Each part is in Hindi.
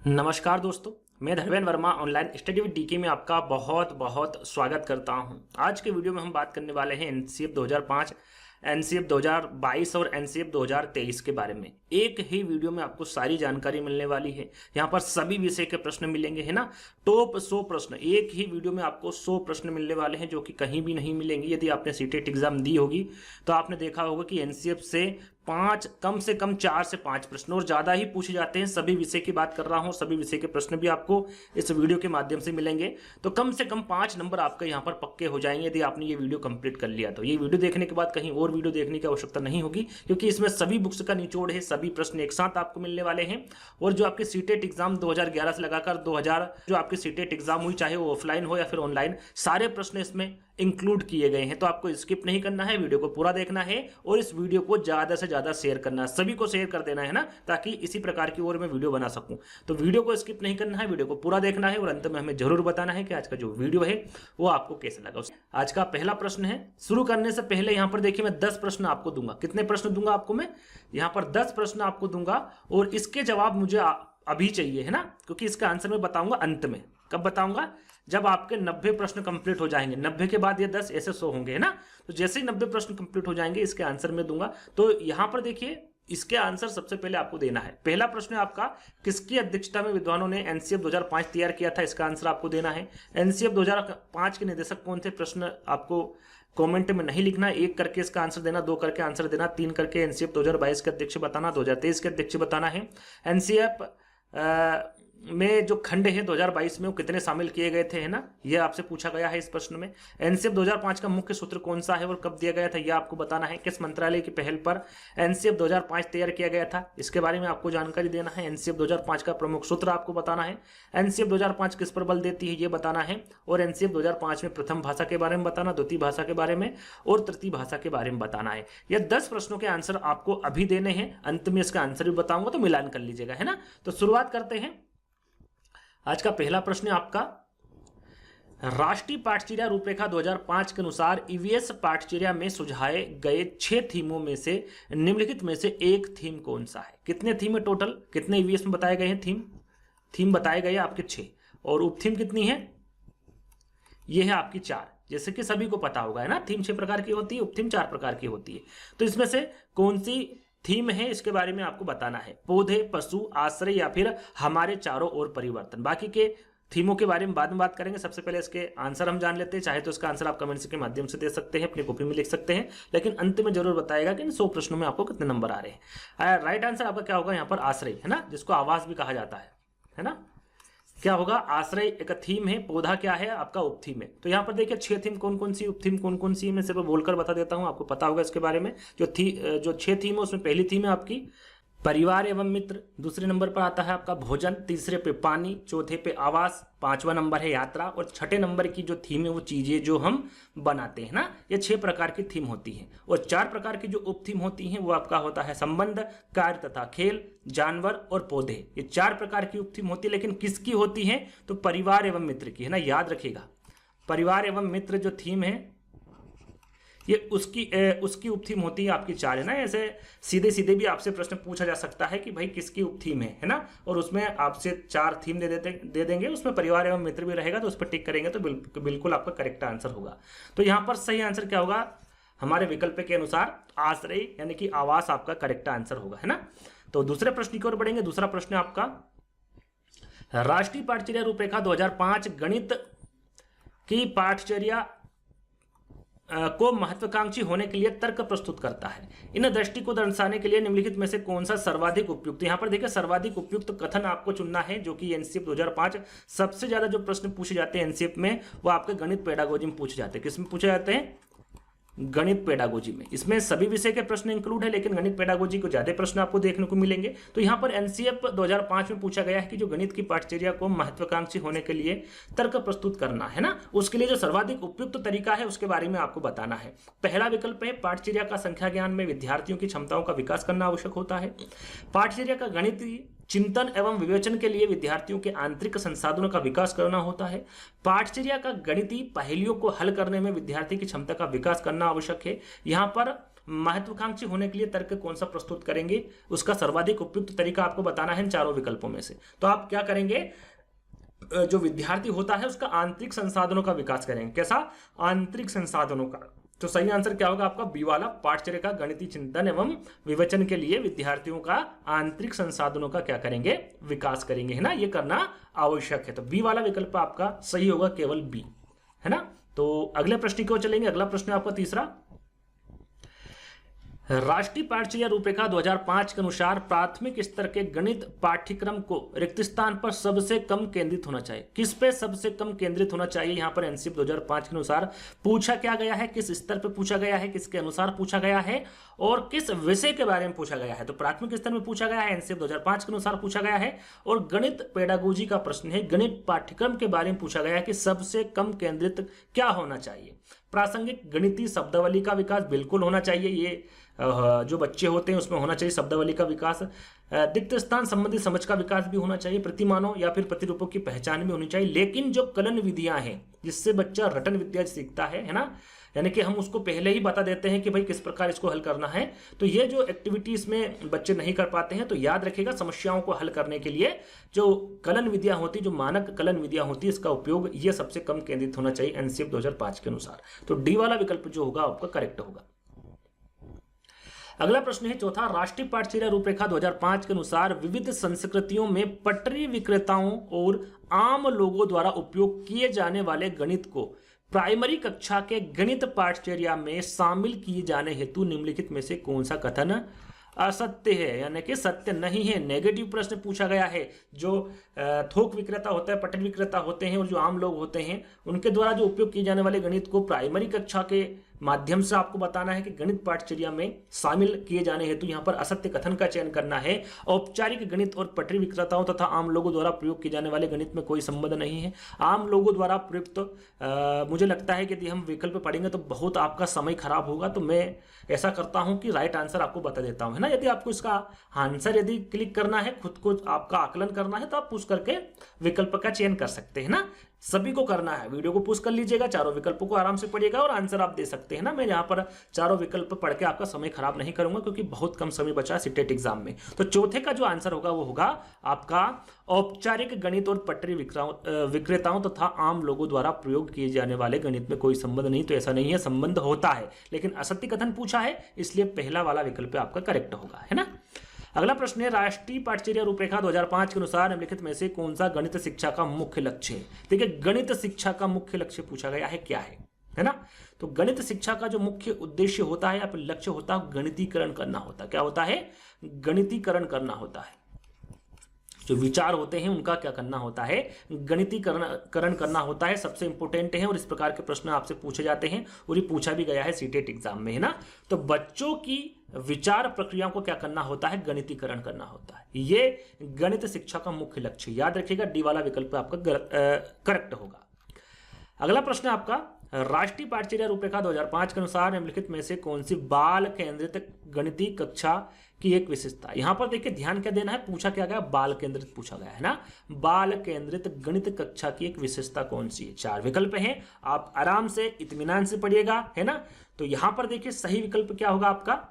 नमस्कार दोस्तों, मैं Dharmendra Verma online study with DK में आपका बहुत बहुत स्वागत करता हूं। आज के वीडियो में हम बात करने वाले हैं एनसीएफ 2005, एनसीएफ 2022 और एनसीएफ 2023 के बारे में। एक ही वीडियो में आपको सारी जानकारी मिलने वाली है। यहाँ पर सभी विषय के प्रश्न मिलेंगे, है ना। टॉप 100 प्रश्न एक ही वीडियो में आपको 100 प्रश्न मिलने वाले हैं, जो कि कहीं भी नहीं मिलेंगे। यदि आपने सीटेट एग्जाम दी होगी तो आपने देखा होगा कि एनसीएफ से कम से कम 4 से 5 प्रश्न और ज्यादा ही पूछे जाते हैं। सभी विषय की बात कर रहा हूं, सभी विषय के प्रश्न भी आपको इस वीडियो के माध्यम से मिलेंगे। तो कम से कम 5 नंबर आपके यहां पर पक्के हो जाएंगे यदि आपने ये वीडियो कंप्लीट कर लिया। तो ये वीडियो देखने के बाद कहीं और वीडियो देखने की आवश्यकता नहीं होगी, क्योंकि इसमें सभी बुक्स का निचोड़ है, सभी प्रश्न एक साथ आपको मिलने वाले हैं। और जो आपके सीटेट एग्जाम 2011 से लगाकर 2000 जो आपकी सीटेट एग्जाम हुई, चाहे वो ऑफलाइन हो या फिर ऑनलाइन, सारे प्रश्न इसमें इंक्लूड किए गए हैं। तो आपको स्किप नहीं करना है, वीडियो को पूरा देखना है और इस वीडियो को ज्यादा से ज्यादा शेयर करना है, सभी को शेयर कर देना है ना, ताकि इसी प्रकार की और मैं वीडियो बना सकूं। तो वीडियो को स्किप नहीं करना है, वीडियो को पूरा देखना है और अंत में हमें जरूर बताना है कि आज का जो वीडियो है वो आपको कैसा लगा। आज का पहला प्रश्न है। शुरू करने से पहले यहाँ पर देखिए, मैं 10 प्रश्न आपको दूंगा। कितने प्रश्न दूंगा आपको मैं? यहाँ पर 10 प्रश्न आपको दूंगा और इसके जवाब मुझे अभी चाहिए, है ना, क्योंकि इसका आंसर मैं बताऊंगा अंत में। कब बताऊंगा? जब आपके 90 प्रश्न कंप्लीट हो जाएंगे। 90 के बाद ये 10 ऐसे 100 होंगे, है ना। तो जैसे ही 90 प्रश्न कंप्लीट हो जाएंगे, इसके आंसर मैं दूंगा। तो यहां पर देखिए, इसके आंसर सबसे पहले आपको देना है। पहला प्रश्न है आपका, किसकी अध्यक्षता में विद्वानों ने एनसीएफ 2005 तैयार किया था? इसका आंसर आपको देना है। एनसीएफ 2005 के निदेशक कौन थे? प्रश्न आपको कमेंट में नहीं लिखना, 1 करके इसका आंसर देना, 2 करके आंसर देना, 3 करके एनसीएफ 2022 के अध्यक्ष बताना, 2023 के अध्यक्ष बताना है। एनसीएफ में जो खंड है 2022 में वो कितने शामिल किए गए थे, है ना, ये आपसे पूछा गया है इस प्रश्न में। एनसीएफ 2005 का मुख्य सूत्र कौन सा है और कब दिया गया था, ये आपको बताना है। किस मंत्रालय की पहल पर एनसीएफ 2005 तैयार किया गया था, इसके बारे में आपको जानकारी देना है। एनसीएफ 2005 का प्रमुख सूत्र आपको बताना है। एनसीएफ 2005 किस पर बल देती है, ये बताना है। और एनसीएफ 2005 में प्रथम भाषा के बारे में बताना, द्वितीय भाषा के बारे में और तृतीय भाषा के बारे में बताना है। ये 10 प्रश्नों के आंसर आपको अभी देने हैं, अंत में इसका आंसर भी बताऊंगा, तो मिलान कर लीजिएगा, है ना। तो शुरुआत करते हैं। आज का पहला प्रश्न है आपका, राष्ट्रीय पाठचर्या रूपरेखा 2005 के अनुसार ईवीएस पाठचर्या में सुझाए गए 6 थीमों में से निम्नलिखित में से एक थीम कौन सा है? कितने थीम है टोटल? कितने ईवीएस में बताए गए हैं? थीम बताए गए आपके 6 और उपथीम कितनी है? यह है आपकी 4। जैसे कि सभी को पता होगा, है ना, थीम 6 प्रकार की होती है, उपथीम 4 प्रकार की होती है। तो इसमें से कौन सी थीम है, इसके बारे में आपको बताना है। पौधे, पशु, आश्रय या फिर हमारे चारों ओर परिवर्तन। बाकी के थीमों के बारे में बाद में बात करेंगे। सबसे पहले इसके आंसर हम जान लेते हैं। चाहे तो इसका आंसर आप कमेंट्स के माध्यम से दे सकते हैं, अपनी कॉपी में लिख सकते हैं, लेकिन अंत में जरूर बताएगा कि इन 100 प्रश्नों में आपको कितने नंबर आ रहे हैं। राइट आंसर आपका क्या होगा? यहाँ पर आश्रय, है ना, जिसको आवास भी कहा जाता है ना। क्या होगा? आश्रय एक थीम है, पौधा क्या है आपका उपथीम है। तो यहाँ पर देखिए 6 थीम कौन कौन सी, उपथीम कौन कौन सी है, मैं सिर्फ बोलकर बता देता हूँ, आपको पता होगा इसके बारे में। जो 6 थीम है उसमें पहली थीम है आपकी परिवार एवं मित्र, दूसरे नंबर पर आता है आपका भोजन, तीसरे पे पानी, चौथे पे आवास, 5वां नंबर है यात्रा और 6ठे नंबर की जो थीम है वो चीजें जो हम बनाते हैं ना। ये 6 प्रकार की थीम होती है। और 4 प्रकार की जो उपथीम होती हैं वो आपका होता है संबंध, कार्य तथा खेल, जानवर और पौधे। ये 4 प्रकार की उपथीम होती है, लेकिन किसकी होती है? तो परिवार एवं मित्र की, है ना, याद रखिएगा। परिवार एवं मित्र जो थीम है ये उसकी उपथीम होती है आपकी 4, है ना। ऐसे सीधे सीधे भी आपसे प्रश्न पूछा जा सकता है कि भाई किसकी उपथीम है ना, और उसमें आपसे 4 थीम दे देंगे, उसमें परिवार एवं मित्र भी रहेगा, तो उस पर टिक करेंगे तो बिल्कुल आपका करेक्ट आंसर होगा। तो यहाँ पर सही आंसर क्या होगा? हमारे विकल्प के अनुसार आश्रय यानी कि आवास आपका करेक्ट आंसर होगा, है ना। तो दूसरे प्रश्न की ओर बढ़ेंगे। दूसरा प्रश्न आपका, राष्ट्रीय पाठचर्या रूपरेखा 2005 गणित की पाठचर्या को महत्वाकांक्षी होने के लिए तर्क प्रस्तुत करता है। इन दृष्टि को दर्शाने के लिए निम्नलिखित में से कौन सा सर्वाधिक उपयुक्त? यहाँ पर देखिए सर्वाधिक उपयुक्त कथन आपको चुनना है, जो कि एनसीएफ 2005 सबसे ज्यादा जो प्रश्न पूछे जाते हैं एनसीएफ में वो आपके गणित पेडागोजी में पूछे जाते हैं। किसमें पूछे जाते हैं? गणित पेडागोजी में। इसमें सभी विषय के प्रश्न इंक्लूड है, लेकिन गणित पेडागोजी को ज्यादा प्रश्न आपको देखने को मिलेंगे। तो यहाँ पर एनसीएफ 2005 में पूछा गया है कि जो गणित की पाठचर्या को महत्वाकांक्षी होने के लिए तर्क प्रस्तुत करना है ना, उसके लिए जो सर्वाधिक उपयुक्त तरीका है उसके बारे में आपको बताना है। पहला विकल्प है पाठचर्या का संख्या ज्ञान में विद्यार्थियों की क्षमताओं का विकास करना आवश्यक होता है। पाठचर्या का गणितीय चिंतन एवं विवेचन के लिए विद्यार्थियों के आंतरिक संसाधनों का विकास करना होता है। पाठचर्या का गणितीय पहेलियों को हल करने में विद्यार्थी की क्षमता का विकास करना आवश्यक है। यहाँ पर महत्वाकांक्षी होने के लिए तर्क कौन सा प्रस्तुत करेंगे, उसका सर्वाधिक उपयुक्त तरीका आपको बताना है इन चारों विकल्पों में से। तो आप क्या करेंगे, जो विद्यार्थी होता है उसका आंतरिक संसाधनों का विकास करेंगे। कैसा? आंतरिक संसाधनों का। तो सही आंसर क्या होगा आपका? बी वाला, पाठचर्या का गणितीय चिंतन एवं विवेचन के लिए विद्यार्थियों का आंतरिक संसाधनों का क्या करेंगे? विकास करेंगे, है ना। ये करना आवश्यक है। तो बी वाला विकल्प आपका सही होगा, केवल बी, है ना। तो अगले प्रश्न की ओर चलेंगे। अगला प्रश्न है आपका तीसरा। राष्ट्रीय पाठचर्या रूपरेखा 2005 के अनुसार प्राथमिक स्तर के गणित पाठ्यक्रम को रिक्त स्थान पर सबसे कम केंद्रित होना चाहिए। किस पे सबसे कम केंद्रित होना चाहिए? यहाँ पर एनसीईआरटी 2005 के अनुसार पूछा क्या गया है, किस स्तर पे पूछा गया है, किसके अनुसार पूछा गया है और किस विषय के बारे में पूछा गया है। तो प्राथमिक स्तर में पूछा गया है, एनसीईआरटी 2005 के अनुसार पूछा गया है। और गणित पेडागोजी का प्रश्न है, गणित पाठ्यक्रम के बारे में पूछा गया है कि सबसे कम केंद्रित क्या होना चाहिए। प्रासंगिक गणितीय शब्दावली का विकास बिल्कुल होना चाहिए, ये जो बच्चे होते हैं उसमें होना चाहिए शब्दावली का विकास। रिक्त स्थान संबंधी समझ का विकास भी होना चाहिए। प्रतिमानों या फिर प्रतिरूपों की पहचान भी होनी चाहिए। लेकिन जो कलन विधियां हैं जिससे बच्चा रटन विद्या सीखता है ना, यानी कि हम उसको पहले ही बता देते हैं कि भाई किस प्रकार इसको हल करना है, तो ये जो एक्टिविटीज में बच्चे नहीं कर पाते हैं, तो याद रखिएगा समस्याओं को हल करने के लिए जो कलन विधिया होती, जो मानक कलन विधिया होती है, इसका उपयोग ये सबसे कम केंद्रित होना चाहिए एनसीईआरटी 2005 के अनुसार। तो डी वाला विकल्प जो होगा आपका करेक्ट होगा। अगला प्रश्न है चौथा। राष्ट्रीय पाठचर्या रूपरेखा 2005 के अनुसार विविध संस्कृतियों में पटरी विक्रेताओं और आम लोगों द्वारा उपयोग किए जाने वाले गणित को प्राइमरी कक्षा के गणित पाठचर्या में शामिल किए जाने हेतु निम्नलिखित में से कौन सा कथन असत्य है, यानी कि सत्य नहीं है। नेगेटिव प्रश्न पूछा गया है। जो थोक विक्रेता होता है, पटरी विक्रेता होते हैं और जो आम लोग होते हैं, उनके द्वारा जो उपयोग किए जाने वाले गणित को प्राइमरी कक्षा के माध्यम से आपको बताना है कि गणित पाठचर्या में शामिल किए जाने हेतु यहाँ पर असत्य कथन का चयन करना है। औपचारिक गणित और पटरी विक्रेताओं तथा आम लोगों द्वारा प्रयोग किए जाने वाले गणित में कोई संबंध नहीं है। आम लोगों द्वारा प्रयुक्त मुझे लगता है कि यदि हम विकल्प पढ़ेंगे तो बहुत आपका समय खराब होगा, तो मैं ऐसा करता हूं कि राइट आंसर आपको बता देता हूं, है ना। यदि आपको इसका आंसर यदि क्लिक करना है, खुद को आपका आकलन करना है, तो आप पुश करके विकल्प का चयन कर सकते हैं ना। सभी को करना है, वीडियो को पुश कर लीजिएगा, चारों विकल्पों को आराम से पढ़िएगा और आंसर आप दे सकते हैं ना। मैं यहाँ पर चारों विकल्प पढ़ के आपका समय खराब नहीं करूंगा क्योंकि बहुत कम समय बचा है सीटेट एग्जाम में। तो चौथे का जो आंसर होगा वो होगा आपका औपचारिक गणित और पटरी विक्रेताओं तथा आम लोगों द्वारा प्रयोग किए जाने वाले गणित में कोई संबंध नहीं। तो ऐसा नहीं है, संबंध होता है, लेकिन असत्य कथन पूछा है, इसलिए पहला वाला विकल्प आपका करेक्ट होगा, है ना। अगला प्रश्न है। राष्ट्रीय पाठचर्या रूपरेखा 2005 के अनुसार निम्नलिखित में से कौन सा गणित शिक्षा का मुख्य लक्ष्य है? देखिए, गणित शिक्षा का मुख्य लक्ष्य पूछा गया है, क्या है ना। तो गणित शिक्षा का जो मुख्य उद्देश्य होता है या फिर लक्ष्य होता है, गणितीकरण करना होता है। क्या होता है? गणितीकरण करना होता है। जो विचार होते हैं उनका क्या करना होता है? गणितीकरण करना होता है। सबसे इंपॉर्टेंट है और इस प्रकार के प्रश्न आपसे पूछे जाते हैं और ये पूछा भी गया है सीटेट एग्जाम में, है ना। तो बच्चों की विचार प्रक्रियाओं को क्या करना होता है? गणितीकरण करना होता है। ये गणित शिक्षा का मुख्य लक्ष्य, याद रखिएगा डी वाला विकल्प आपका करेक्ट होगा। अगला प्रश्न है आपका। राष्ट्रीय पाठचर्या रूपरेखा 2005 के अनुसार निम्नलिखित में से कौन सी बाल केंद्रित गणितीय कक्षा की एक विशेषता? यहां पर देखिए ध्यान क्या देना है, पूछा क्या गया? बाल केंद्रित पूछा गया है ना। बाल केंद्रित गणित कक्षा की एक विशेषता कौन सी है? चार विकल्प हैं, आप आराम से इत्मीनान से पढ़िएगा, है ना। तो यहां पर देखिए सही विकल्प क्या होगा आपका?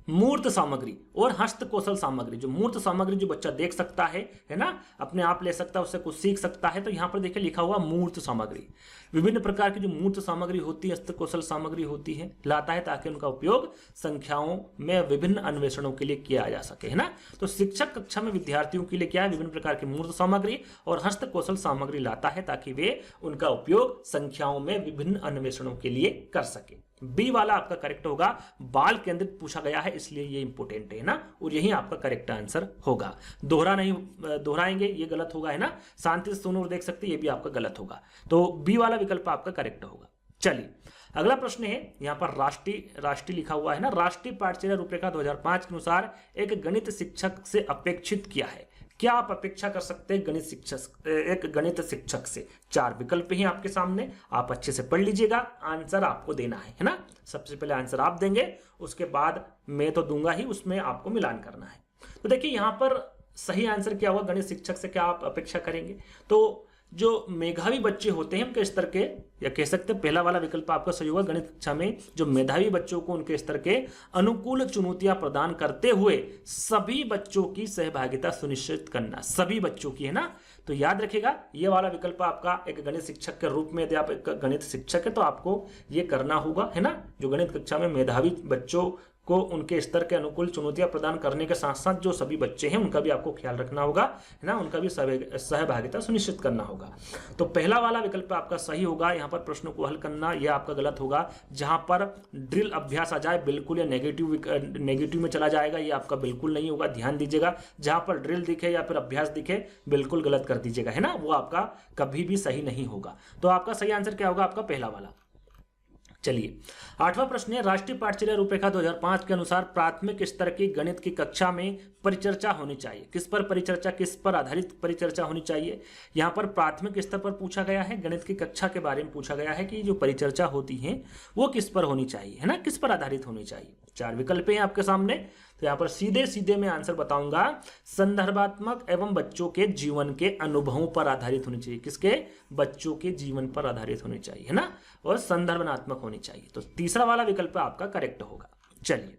मूर्त सामग्री और हस्त कौशल सामग्री। जो मूर्त सामग्री जो बच्चा देख सकता है ना, अपने आप ले सकता है, उससे कुछ सीख सकता है। तो यहाँ पर देखिए लिखा हुआ मूर्त सामग्री। विभिन्न प्रकार की जो मूर्त सामग्री होती है, हस्त कौशल सामग्री होती है, लाता है ताकि उनका उपयोग संख्याओं में विभिन्न अन्वेषणों के लिए किया जा सके, है ना। तो शिक्षक कक्षा में विद्यार्थियों के लिए क्या है? विभिन्न प्रकार की मूर्त सामग्री और हस्त कौशल सामग्री लाता है ताकि वे उनका उपयोग संख्याओं में विभिन्न अन्वेषणों के लिए कर सके। बी वाला आपका करेक्ट होगा। बाल केंद्रित पूछा गया है इसलिए ये इंपॉर्टेंट है ना, और यही आपका करेक्ट आंसर होगा। दोहराएंगे ये गलत होगा, है ना। शांति से सुनो और देख सकते, ये भी आपका गलत होगा। तो बी वाला विकल्प आपका करेक्ट होगा। चलिए अगला प्रश्न है, यहाँ पर राष्ट्रीय लिखा हुआ है ना। राष्ट्रीय पाठचर्या रूपरेखा 2005 के अनुसार एक गणित शिक्षक से अपेक्षित किया है। क्या आप अपेक्षा कर सकते हैं एक गणित शिक्षक से? चार विकल्प ही आपके सामने, आप अच्छे से पढ़ लीजिएगा, आंसर आपको देना है ना। सबसे पहले आंसर आप देंगे, उसके बाद मैं तो दूंगा ही, उसमें आपको मिलान करना है। तो देखिए यहाँ पर सही आंसर क्या हुआ? गणित शिक्षक से क्या आप अपेक्षा करेंगे? तो जो मेधावी बच्चे होते हैं उनके स्तर के, या कह सकते हैं पहला वाला विकल्प आपका सही होगा, गणित कक्षा में जो मेधावी बच्चों को उनके स्तर के अनुकूल चुनौतियां प्रदान करते हुए सभी बच्चों की सहभागिता सुनिश्चित करना, सभी बच्चों की, है ना। तो याद रखिएगा ये वाला विकल्प आपका एक गणित शिक्षक के रूप में, यदि आप एक गणित शिक्षक है तो आपको ये करना होगा, है ना। जो गणित कक्षा में मेधावी बच्चों को उनके स्तर के अनुकूल चुनौतियां प्रदान करने के साथ साथ जो सभी बच्चे हैं उनका भी आपको ख्याल रखना होगा, है ना, उनका भी सहभागिता सुनिश्चित करना होगा। तो पहला वाला विकल्प आपका सही होगा। यहाँ पर प्रश्नों को हल करना यह आपका गलत होगा। जहां पर ड्रिल अभ्यास आ जाए बिल्कुल या नेगेटिव में चला जाएगा, ये आपका बिल्कुल नहीं होगा, ध्यान दीजिएगा। जहां पर ड्रिल दिखे या फिर अभ्यास दिखे बिल्कुल गलत कर दीजिएगा, है ना, वो आपका कभी भी सही नहीं होगा। तो आपका सही आंसर क्या होगा? आपका पहला वाला। चलिए 8वां प्रश्न है, राष्ट्रीय पाठचर्या रूपरेखा 2005 के अनुसार प्राथमिक स्तर की गणित की कक्षा में परिचर्चा होनी चाहिए। किस पर परिचर्चा, किस पर आधारित परिचर्चा होनी चाहिए? यहाँ पर प्राथमिक स्तर पर पूछा गया है, गणित की कक्षा के बारे में पूछा गया है कि जो परिचर्चा होती है वो किस पर होनी चाहिए, है ना, किस पर आधारित होनी चाहिए। 4 विकल्प हैं आपके सामने, तो यहाँ पर सीधे सीधे मैं आंसर बताऊंगा। संदर्भात्मक एवं बच्चों के जीवन के अनुभवों पर आधारित होनी चाहिए। किसके? बच्चों के जीवन पर आधारित होनी चाहिए, है ना, और संदर्भनात्मक होनी चाहिए। तो तीसरा वाला विकल्प आपका करेक्ट होगा। चलिए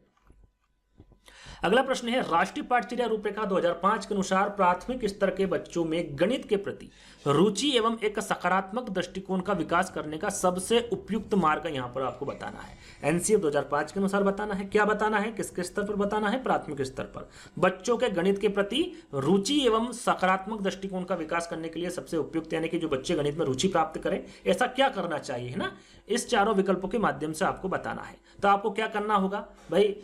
अगला प्रश्न है, राष्ट्रीय पाठचर्या रूपरेखा 2005 के अनुसार प्राथमिक स्तर के बच्चों में गणित के प्रति रुचि एवं एक सकारात्मक दृष्टिकोण का विकास करने का सबसे उपयुक्त मार्ग यहाँ पर आपको बताना है। एनसीएफ 2005 के अनुसार बताना है। क्या बताना है? किसके स्तर पर बताना है? प्राथमिक स्तर पर। बच्चों के गणित के प्रति रुचि एवं सकारात्मक दृष्टिकोण का विकास करने के लिए सबसे उपयुक्त, यानी कि जो बच्चे गणित में रुचि प्राप्त करें, ऐसा क्या करना चाहिए, है ना, इस चारों विकल्पों के माध्यम से आपको बताना है। तो आपको क्या करना होगा भाई,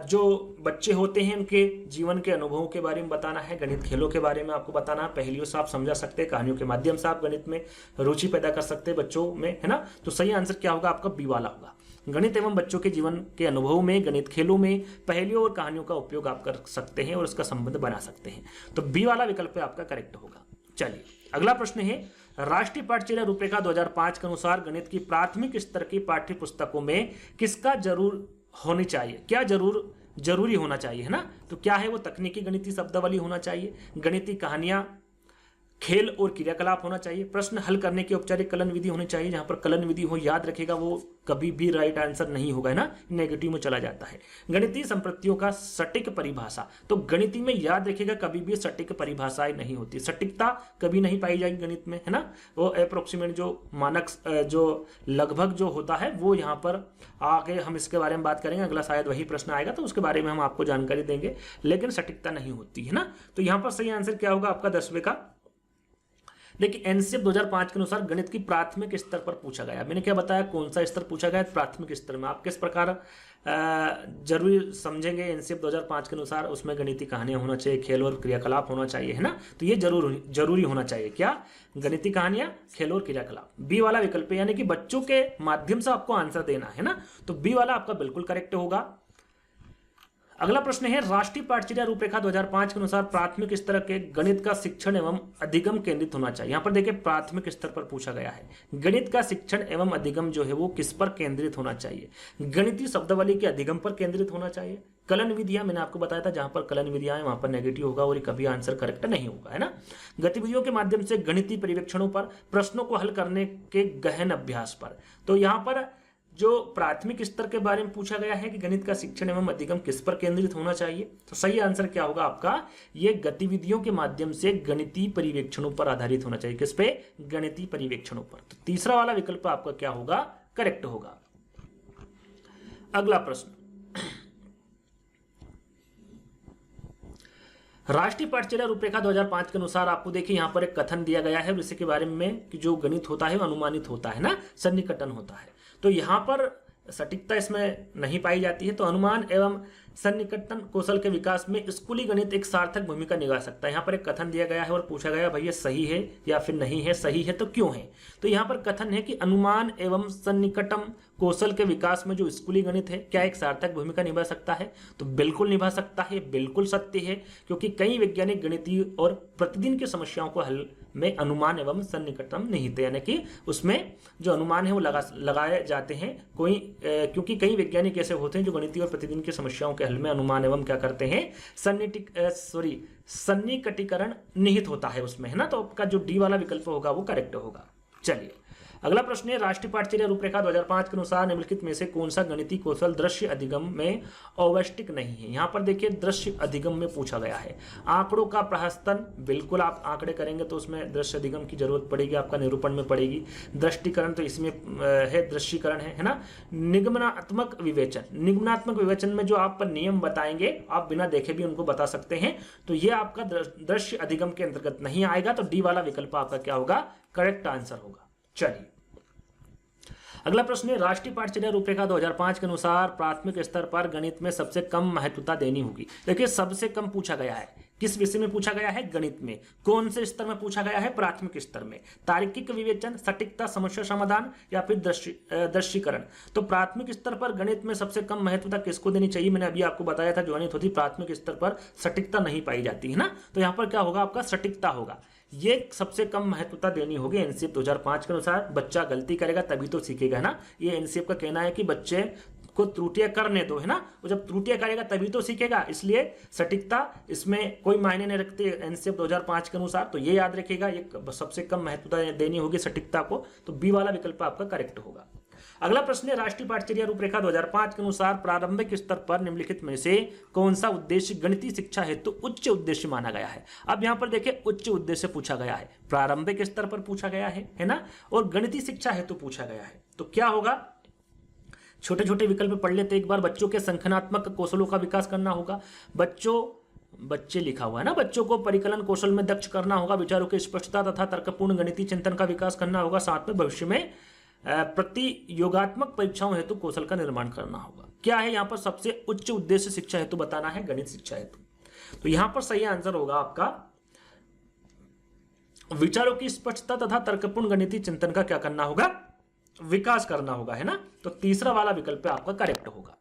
जो बच्चे होते हैं उनके जीवन के अनुभवों के बारे में बताना है, गणित खेलों के बारे में आपको बताना है, पहेलियों से आप समझा सकते हैं, कहानियों के माध्यम से आप गणित में रुचि पैदा कर सकते हैं बच्चों में, है ना। तो सही आंसर क्या होगा? आपका बी वाला होगा। गणित एवं बच्चों के जीवन के अनुभवों में, गणित खेलों में पहेलियों और कहानियों का उपयोग आप कर सकते हैं और उसका संबंध बना सकते हैं। तो बी वाला विकल्प आपका करेक्ट होगा। चलिए अगला प्रश्न है, राष्ट्रीय पाठचर्या रूपरेखा 2005 के अनुसार गणित की प्राथमिक स्तर की पाठ्य पुस्तकों में किसका जरूर होनी चाहिए? क्या जरूरी होना चाहिए, है ना। तो क्या है वो? तकनीकी गणितीय शब्दावली होना चाहिए, गणितीय कहानियां, खेल और क्रियाकलाप होना चाहिए, प्रश्न हल करने की औपचारिक कलन विधि होनी चाहिए। जहां पर कलन विधि हो, याद रखेगा, वो कभी भी राइट आंसर नहीं होगा, है ना, नेगेटिव में चला जाता है। गणितीय संप्रतियों का सटीक परिभाषा, तो गणितीय में याद रखेगा कभी भी सटीक परिभाषाएं नहीं होती, सटीकता कभी नहीं पाई जाएगी गणित में, है ना। वो अप्रोक्सीमेट जो मानक जो लगभग जो होता है वो यहाँ पर आगे हम इसके बारे में बात करेंगे। अगला शायद वही प्रश्न आएगा तो उसके बारे में हम आपको जानकारी देंगे, लेकिन सटीकता नहीं होती, है ना। तो यहाँ पर सही आंसर क्या होगा? आपका 10वें का। देखिए एनसीएफ 2005 के अनुसार गणित की प्राथमिक स्तर पर पूछा गया। मैंने क्या बताया? कौन सा स्तर पूछा गया? प्राथमिक स्तर में। आप किस प्रकार जरूर समझेंगे एनसीएफ 2005 के अनुसार? उसमें गणितीय कहानियां होना चाहिए, खेल और क्रियाकलाप होना चाहिए, है ना। तो ये जरूरी होना चाहिए। क्या? गणितीय कहानियां, खेल और क्रियाकलाप। बी वाला विकल्प, यानी कि बच्चों के माध्यम से आपको आंसर देना है ना। तो बी वाला आपका बिल्कुल करेक्ट होगा। अगला प्रश्न है, राष्ट्रीय पाठचर्या रूपरेखा 2005 के अनुसार प्राथमिक स्तर के गणित का शिक्षण एवं अधिगम केंद्रित होना चाहिए। यहाँ पर देखिए प्राथमिक स्तर पर पूछा गया है, गणित का शिक्षण एवं अधिगम जो है वो किस पर केंद्रित होना चाहिए? गणितीय शब्दावली के अधिगम पर केंद्रित होना चाहिए। कलन विधियां, मैंने आपको बताया था, जहां पर कलन विधियां है वहां पर नेगेटिव होगा और कभी आंसर करेक्ट नहीं होगा, है ना। गतिविधियों के माध्यम से गणितीय परिवेक्षणों पर, प्रश्नों को हल करने के गहन अभ्यास पर। तो यहाँ पर जो प्राथमिक स्तर के बारे में पूछा गया है कि गणित का शिक्षण एवं अधिगम किस पर केंद्रित होना चाहिए, तो सही आंसर क्या होगा आपका? ये गतिविधियों के माध्यम से गणितीय परिवेक्षणों पर आधारित होना चाहिए। किस पे? गणितीय परिवेक्षणों पर। तो तीसरा वाला विकल्प आपका क्या होगा? करेक्ट होगा। अगला प्रश्न, राष्ट्रीय पाठचर्या रूपरेखा 2005 के अनुसार आपको देखिए यहाँ पर एक कथन दिया गया है, इसी के बारे में कि जो गणित होता है वो अनुमानित होता है ना, सन्निकटन होता है। तो यहाँ पर सटीकता इसमें नहीं पाई जाती है। तो अनुमान एवं सन्निकटन कौशल के विकास में स्कूली गणित एक सार्थक भूमिका निभा सकता है। यहाँ पर एक कथन दिया गया है और पूछा गया भैया सही है या फिर नहीं है, सही है तो क्यों है? तो यहाँ पर कथन है कि अनुमान एवं सन्निकटन कौशल के विकास में जो स्कूली गणित है क्या एक सार्थक भूमिका निभा सकता है? तो बिल्कुल निभा सकता है, बिल्कुल सत्य है, क्योंकि कई वैज्ञानिक गणितीय और प्रतिदिन की समस्याओं को हल में अनुमान एवं सन्निकटन निहित है, यानी कि उसमें जो अनुमान है वो लगाए जाते हैं क्योंकि कई वैज्ञानिक ऐसे होते हैं जो गणितीय और प्रतिदिन की समस्याओं के हल में अनुमान एवं क्या करते हैं, सन्निकटीकरण निहित होता है उसमें, है ना। तो आपका जो डी वाला विकल्प होगा वो करेक्ट होगा। चलिए अगला प्रश्न है, राष्ट्रीय पाठ्यचर्या रूपरेखा 2005 के अनुसार निम्नलिखित में से कौन सा गणितीय कौशल दृश्य अधिगम में आवश्यक नहीं है? यहाँ पर देखिए दृश्य अधिगम में पूछा गया है। आंकड़ों का प्रहस्तन, बिल्कुल आप आंकड़े करेंगे तो उसमें दृश्य अधिगम की जरूरत पड़ेगी, आपका निरूपण में पड़ेगी। दृष्टिकरण तो इसमें है, दृश्यकरण है ना। निगमनात्मक विवेचन, निगमनात्मक विवेचन में जो आप नियम बताएंगे आप बिना देखे भी उनको बता सकते हैं, तो ये आपका दृश्य अधिगम के अंतर्गत नहीं आएगा। तो डी वाला विकल्प आपका क्या होगा, करेक्ट आंसर होगा। चलिए अगला प्रश्न है, राष्ट्रीय पाठ्यचर्या रूपरेखा 2005 के अनुसार प्राथमिक स्तर पर गणित में सबसे कम महत्वता देनी होगी। देखिए सबसे कम पूछा गया है, किस विषय में पूछा गया है, गणित में। कौन से स्तर में पूछा गया है, प्राथमिक स्तर में। तार्किक विवेचन, सटीकता, समस्या समाधान या फिर दृश्यीकरण। तो प्राथमिक स्तर पर गणित में सबसे कम महत्वता किसको देनी चाहिए? मैंने अभी आपको बताया था जो गणित होती प्राथमिक स्तर पर सटीकता नहीं पाई जाती है ना, तो यहाँ पर क्या होगा, आपका सटीकता होगा। ये सबसे कम महत्वता देनी होगी एनसीएफ 2005 के अनुसार। बच्चा गलती करेगा तभी तो सीखेगा ना, ये एनसीएफ का कहना है कि बच्चे को त्रुटियां करने दो, है ना। वो जब त्रुटियां करेगा तभी तो सीखेगा, इसलिए सटीकता इसमें कोई मायने नहीं रखती एनसीएफ 2005 के अनुसार। तो ये याद रखिएगा, ये सबसे कम महत्वता देनी होगी सटीकता को। तो बी वाला विकल्प आपका करेक्ट होगा। अगला प्रश्न है, राष्ट्रीय पाठ्यचर्या रूपरेखा 2005 के अनुसार प्रारंभिक स्तर पर निम्नलिखित में से कौन सा उद्देश्य गणितीय शिक्षा हेतु उच्च उद्देश्य माना गया है? अब यहाँ पर देखिए उच्च उद्देश्य पूछा गया है, प्रारंभिक स्तर पर पूछा गया है ना, और गणितीय शिक्षा हेतु पूछा गया है। तो क्या होगा, छोटे छोटे विकल्प पढ़ लेते एक बार। बच्चों के संख्यात्मक कौशलों का विकास करना होगा। बच्चे लिखा हुआ है ना, बच्चों को परिकलन कौशल में दक्ष करना होगा। विचारों की स्पष्टता तथा तर्कपूर्ण गणितीय चिंतन का विकास करना होगा। साथ में भविष्य में प्रतियोगात्मक परीक्षाओं हेतु कौशल का निर्माण करना होगा। क्या है यहाँ पर सबसे उच्च उद्देश्य शिक्षा हेतु बताना है, गणित शिक्षा हेतु। तो यहां पर सही आंसर होगा आपका विचारों की स्पष्टता तथा तर्कपूर्ण गणितीय चिंतन का क्या करना होगा, विकास करना होगा, है ना। तो तीसरा वाला विकल्प आपका करेक्ट होगा।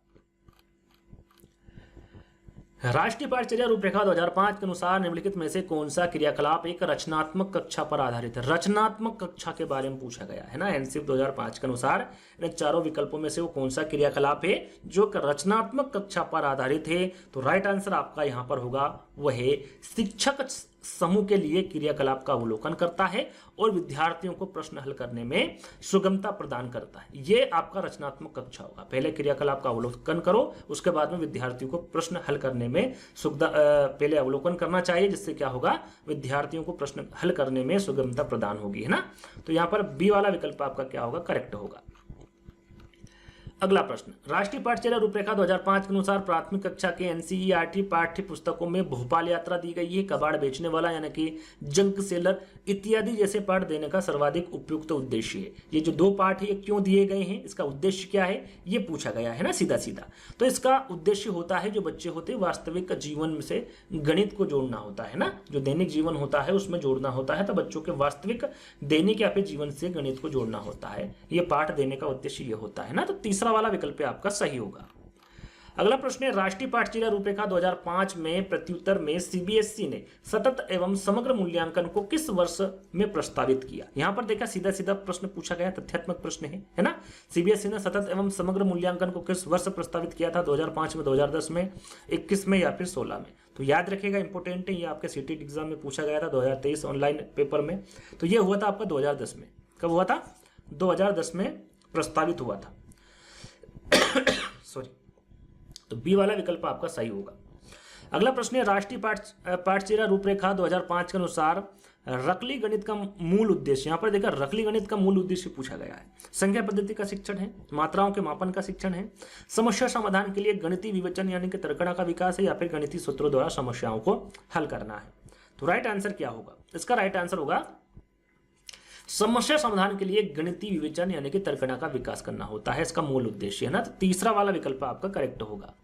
राष्ट्रीय पाठ्यचर्या रूपरेखा 2005 के अनुसार निम्नलिखित में से कौन सा क्रियाकलाप एक रचनात्मक कक्षा पर आधारित है? रचनात्मक कक्षा के बारे में पूछा गया है ना एनसीएफ 2005 के अनुसार। इन चारों विकल्पों में से वो कौन सा क्रियाकलाप है जो रचनात्मक कक्षा पर आधारित है? तो राइट आंसर आपका यहां पर होगा वह शिक्षक समूह के लिए क्रियाकलाप का अवलोकन करता है और विद्यार्थियों को प्रश्न हल करने में सुगमता प्रदान करता है। ये आपका रचनात्मक कक्षा होगा। पहले क्रियाकलाप का अवलोकन करो, उसके बाद में विद्यार्थियों को प्रश्न हल करने में पहले अवलोकन करना चाहिए, जिससे क्या होगा, विद्यार्थियों को प्रश्न हल करने में सुगमता प्रदान होगी, है ना। तो यहां पर बी वाला विकल्प आपका क्या होगा, करेक्ट होगा। अगला प्रश्न, राष्ट्रीय पाठ्यचर्या रूपरेखा 2005 के अनुसार प्राथमिक कक्षा के एनसीईआरटी पाठ्य पुस्तकों में भोपाल यात्रा दी गई है। कबाड़ बेचने वाला यानी कि जंक सेलर इत्यादि जैसे पाठ देने का सर्वाधिक उपयुक्त उद्देश्य है। ये जो दो पाठ है ये क्यों दिए गए हैं, इसका उद्देश्य क्या है, ये पूछा गया है ना सीधा सीधा। तो इसका उद्देश्य होता है जो बच्चे होते हैं वास्तविक जीवन से गणित को जोड़ना होता है ना, जो दैनिक जीवन होता है उसमें जोड़ना होता है। तो बच्चों के वास्तविक दैनिक या फिर जीवन से गणित को जोड़ना होता है, ये पाठ देने का उद्देश्य ये होता है ना। तो तीसरा वाला विकल्प आपका सही होगा। अगला प्रश्न है, राष्ट्रीय पाठ्यचर्या रूपरेखा 2005 में प्रत्युत्तर में सीबीएसई ने सतत एवं समग्र मूल्यांकन को किस वर्ष में प्रस्तावित किया? यहां पर देखा सीधा सीधा प्रश्न पूछा गया, तथ्यात्मक प्रश्न है ना। सीबीएसई ने सतत एवं समग्र मूल्यांकन को किस वर्ष प्रस्तावित किया था? 2005 में, 2010 में, 21 में या फिर 16 में? तो याद रखिएगा, इंपोर्टेंट है, ये आपके सीटेट एग्जाम में पूछा गया था 2023 ऑनलाइन पेपर में। तो ये हुआ था आपका 2010 में। कब हुआ था? 2010 में प्रस्तावित हुआ था। सॉरी, तो बी वाला विकल्प आपका सही होगा। अगला प्रश्न है, राष्ट्रीय पाठ्यचर्या रूपरेखा 2005 के अनुसार रकली गणित का मूल उद्देश्य, यहां पर देखा रकली गणित का मूल उद्देश्य पूछा गया है। संख्या पद्धति का शिक्षण है, मात्राओं के मापन का शिक्षण है, समस्या समाधान के लिए गणितीय विवेचन यानी कि तर्कणा का विकास है, या फिर गणितीय सूत्रों द्वारा समस्याओं को हल करना है। तो राइट आंसर क्या होगा? इसका राइट आंसर होगा समस्या समाधान के लिए गणितीय विवेचन यानी कि तर्कणा का विकास करना होता है, इसका मूल उद्देश्य है ना। तो तीसरा वाला विकल्प आपका करेक्ट होगा।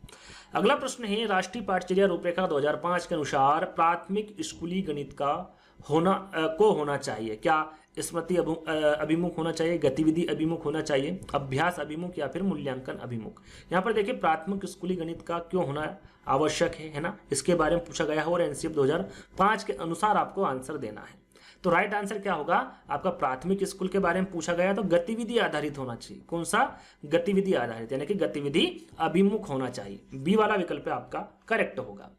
अगला प्रश्न है, राष्ट्रीय पाठचर्या रूपरेखा 2005 के अनुसार प्राथमिक स्कूली गणित का होना चाहिए। क्या स्मृति अभिमुख होना चाहिए, गतिविधि अभिमुख होना चाहिए, अभ्यास अभिमुख या फिर मूल्यांकन अभिमुख। यहाँ पर देखिए प्राथमिक स्कूली गणित का क्यों होना आवश्यक है ना, इसके बारे में पूछा गया है और एनसीएफ 2005 के अनुसार आपको आंसर देना है। तो राइट आंसर क्या होगा आपका, प्राथमिक स्कूल के बारे में पूछा गया तो गतिविधि आधारित होना चाहिए। कौन सा, गतिविधि आधारित यानी कि गतिविधि अभिमुख होना चाहिए। बी वाला विकल्प आपका करेक्ट होगा।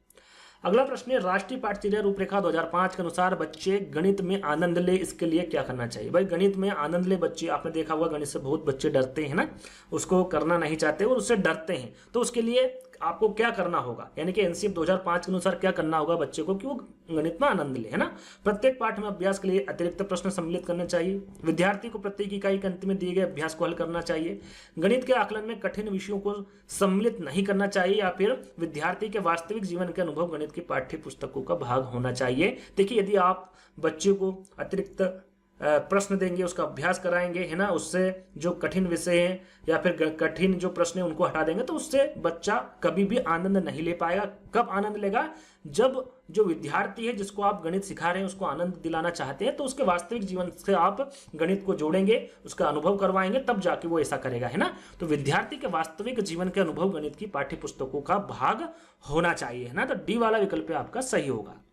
अगला प्रश्न है, राष्ट्रीय पाठचर्या रूपरेखा 2005 के अनुसार बच्चे गणित में आनंद ले, इसके लिए क्या करना चाहिए। भाई गणित में आनंद ले बच्चे, आपने देखा होगा गणित से बहुत बच्चे डरते हैं ना, उसको करना नहीं चाहते और उससे डरते हैं। तो उसके लिए आपको क्या करना होगा, यानी कि एनसीएफ 2005 के अनुसार क्या करना होगा बच्चे को कि वो गणित में आनंद ले, है ना। प्रत्येक पाठ में अभ्यास के लिए अतिरिक्त प्रश्न सम्मिलित करने चाहिए। विद्यार्थी को प्रत्येक इकाई के अंत में दिए गए अभ्यास को हल करना चाहिए। गणित के आकलन में कठिन विषयों को सम्मिलित नहीं करना चाहिए, या फिर विद्यार्थी के वास्तविक जीवन के अनुभव गणित की पाठ्य पुस्तकों का भाग होना चाहिए। देखिए यदि आप बच्चे को अतिरिक्त प्रश्न देंगे, उसका अभ्यास कराएंगे, है ना, उससे जो कठिन विषय हैं या फिर कठिन जो प्रश्न है उनको हटा देंगे, तो उससे बच्चा कभी भी आनंद नहीं ले पाएगा। कब आनंद लेगा, जब जो विद्यार्थी है जिसको आप गणित सिखा रहे हैं उसको आनंद दिलाना चाहते हैं, तो उसके वास्तविक जीवन से आप गणित को जोड़ेंगे, उसका अनुभव करवाएंगे, तब जाके वो ऐसा करेगा, है ना। तो विद्यार्थी के वास्तविक जीवन के अनुभव गणित की पाठ्य पुस्तकों का भाग होना चाहिए, है ना। तो डी वाला विकल्प आपका सही होगा।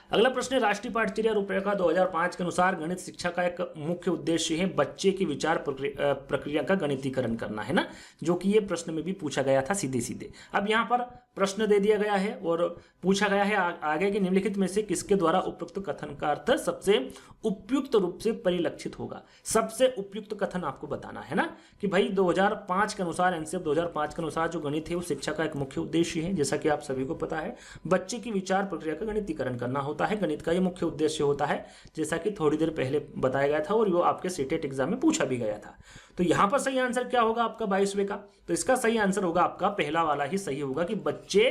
अगला प्रश्न है, राष्ट्रीय पाठचर्या रूपरेखा 2005 के अनुसार गणित शिक्षा का एक मुख्य उद्देश्य है बच्चे की विचार प्रक्रिया का गणितीकरण करना, है ना, जो कि ये प्रश्न में भी पूछा गया था सीधे सीधे। अब यहाँ पर प्रश्न दे दिया गया है और पूछा गया है आगे कि निम्नलिखित में से किसके द्वारा उपयुक्त कथन का अर्थ सबसे उपयुक्त रूप से परिलक्षित होगा। सबसे उपयुक्त कथन आपको बताना है ना, कि भाई 2005 के अनुसार, एनसीएफ 2005 के अनुसार जो गणित है वो शिक्षा का एक मुख्य उद्देश्य है, जैसा कि आप सभी को पता है। बच्चे की विचार प्रक्रिया का गणितीकरण करना होता है, गणित का ये मुख्य उद्देश्य होता है, जैसा कि थोड़ी देर पहले बताया गया था और वो आपके सीटेट एग्जाम में पूछा भी गया था। तो यहाँ पर सही आंसर क्या होगा आपका 22वें का, तो इसका सही आंसर होगा आपका पहला वाला ही सही होगा कि बच्चे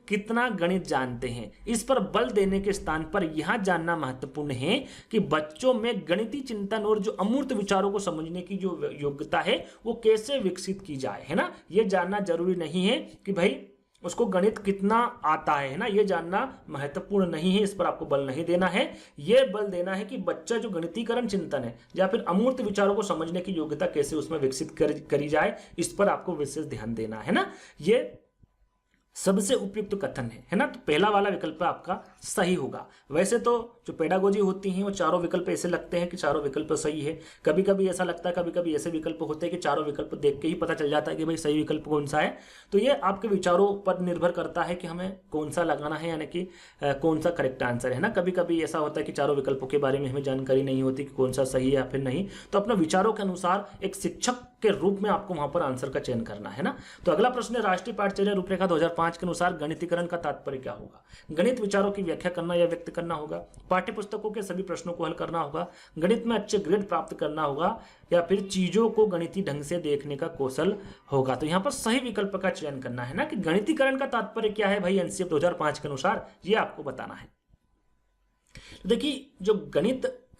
कितना गणित जानते हैं। इस पर बल देने के स्थान पर यह जानना महत्वपूर्ण है कि बच्चों में गणितीय चिंतन और जो अमूर्त विचारों को समझने की जो योग्यता है वो कैसे विकसित की जाए, है ना। ये जानना जरूरी नहीं है कि भाई उसको गणित कितना आता है ना, ये जानना महत्वपूर्ण नहीं है, इस पर आपको बल नहीं देना है। ये बल देना है कि बच्चा जो गणितीकरण चिंतन है या फिर अमूर्त विचारों को समझने की योग्यता कैसे उसमें विकसित करी जाए, इस पर आपको विशेष ध्यान देना है ना। ये सबसे उपयुक्त कथन है ना। तो पहला वाला विकल्प आपका सही होगा। वैसे तो जो पेडागोजी होती हैं वो चारों विकल्प ऐसे लगते हैं कि चारों विकल्प सही है, कभी कभी ऐसा लगता है, कभी कभी ऐसे विकल्प होते हैं कि चारों विकल्प देख के ही पता चल जाता है कि भाई सही विकल्प कौन सा है। तो ये आपके विचारों पर निर्भर करता है कि हमें कौन सा लगाना है, यानी कि कौन सा करेक्ट आंसर है ना। कभी कभी ऐसा होता है कि चारों विकल्पों के बारे में हमें जानकारी नहीं होती कि कौन सा सही है या फिर नहीं, तो अपने विचारों के अनुसार एक शिक्षक के रूप में आपको वहां पर आंसर का चयन करना है ना। तो अगला प्रश्न है, राष्ट्रीय पाठचर्या रूपरेखा 2005 के अनुसार गणितीकरण का तात्पर्य क्या होगा। गणित विचारों की व्याख्या करना या व्यक्त करना होगा, पाठ्य पुस्तकों के सभी प्रश्नों को हल करना होगा, गणित में अच्छे ग्रेड प्राप्त करना होगा, या फिर चीजों को गणितीय ढंग से देखने का कौशल होगा। तो यहाँ पर सही विकल्प का चयन करना है ना, कि गणितीकरण का तात्पर्य क्या है भाई एनसीएफ 2005 के अनुसार, ये आपको बताना है। तो देखिए जो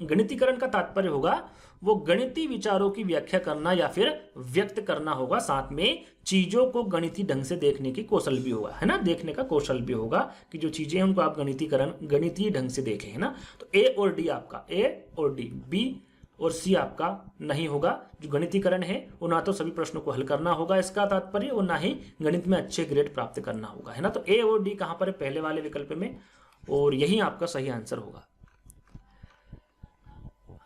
गणितीकरण का तात्पर्य होगा वो गणितीय विचारों की व्याख्या करना या फिर व्यक्त करना होगा, साथ में चीजों को गणितीय ढंग से देखने की कौशल भी होगा, है ना, देखने का कौशल भी होगा कि जो चीजें हैं उनको आप गणितीय ढंग से देखें, है ना। तो ए और डी आपका, ए और डी, बी और सी आपका नहीं होगा। जो गणितीकरण है वो ना तो सभी प्रश्नों को हल करना होगा इसका तात्पर्य, और ना ही गणित में अच्छे ग्रेड प्राप्त करना होगा, है ना। तो ए और डी कहां पर है, पहले वाले विकल्प में, और यही आपका सही आंसर होगा।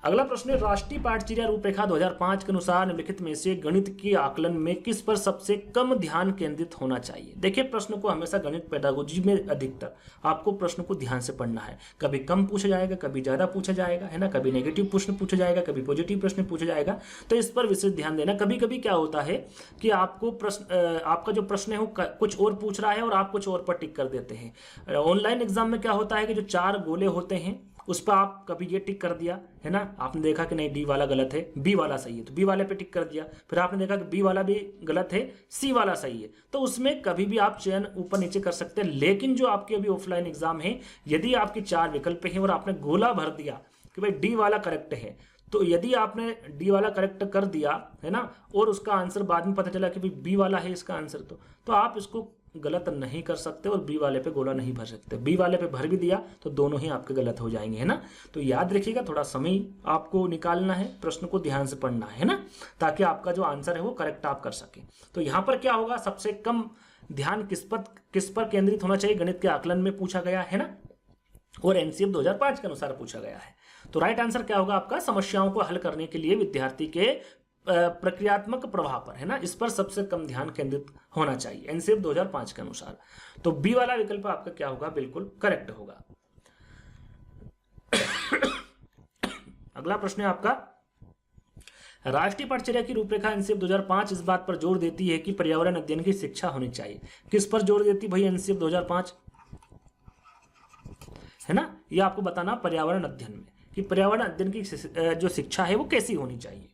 अगला प्रश्न है, राष्ट्रीय पाठचर्या रूपरेखा 2005 के अनुसार निम्नलिखित में से गणित के आकलन में किस पर सबसे कम ध्यान केंद्रित होना चाहिए। देखिए प्रश्न को हमेशा गणित पेडागोजी में अधिकतर आपको प्रश्न को ध्यान से पढ़ना है। कभी कम पूछा जाएगा, कभी ज्यादा पूछा जाएगा, है ना, कभी नेगेटिव प्रश्न पूछा जाएगा, कभी पॉजिटिव प्रश्न पूछा जाएगा, तो इस पर विशेष ध्यान देना। कभी कभी क्या होता है कि आपको आपका जो प्रश्न है वो कुछ और पूछ रहा है और आप कुछ और पर टिक कर देते हैं। ऑनलाइन एग्जाम में क्या होता है कि जो 4 गोले होते हैं उस पर आप कभी ये टिक कर दिया, है ना, आपने देखा कि नहीं डी वाला गलत है, बी वाला सही है, तो बी वाले पे टिक कर दिया, फिर आपने देखा कि बी वाला भी गलत है, सी वाला सही है, तो उसमें कभी भी आप चयन ऊपर नीचे कर सकते हैं। लेकिन जो आपके अभी ऑफलाइन एग्जाम है, यदि आपके 4 विकल्प हैं और आपने गोला भर दिया कि भाई डी वाला करेक्ट है, तो यदि आपने डी वाला करेक्ट कर दिया है ना और उसका आंसर बाद में पता चला कि भाई बी वाला है इसका आंसर, तो आप इसको गलत नहीं कर सकते और बी वाले पे गोला नहीं भर सकते। बी वाले पे भर भी दिया तो दोनों ही आपके गलत हो जाएंगे, है ना। तो याद रखिएगा, थोड़ा समय आपको निकालना है, प्रश्न को ध्यान से पढ़ना है ना, ताकि आपका जो आंसर है वो करेक्ट आप कर सके। तो यहाँ पर क्या होगा, सबसे कम ध्यान किस पर केंद्रित होना चाहिए, गणित के आकलन में पूछा गया है ना, और एनसीएफ 2005 के अनुसार पूछा गया है। तो राइट आंसर क्या होगा आपका, समस्याओं को हल करने के लिए विद्यार्थी के प्रक्रियात्मक प्रभाव पर, है ना, इस पर सबसे कम ध्यान केंद्रित होना चाहिए एनसीएफ 2005 के अनुसार। तो बी वाला विकल्प आपका क्या होगा, बिल्कुल करेक्ट होगा। अगला प्रश्न है आपका, राष्ट्रीय पाठ्यचर्या की रूपरेखा एनसीएफ 2005 इस बात पर जोर देती है कि पर्यावरण अध्ययन की शिक्षा होनी चाहिए। किस पर जोर देती भाई एनसीएफ 2005, है ना, यह आपको बताना पर्यावरण अध्ययन में कि पर्यावरण अध्ययन की जो शिक्षा है वो कैसी होनी चाहिए।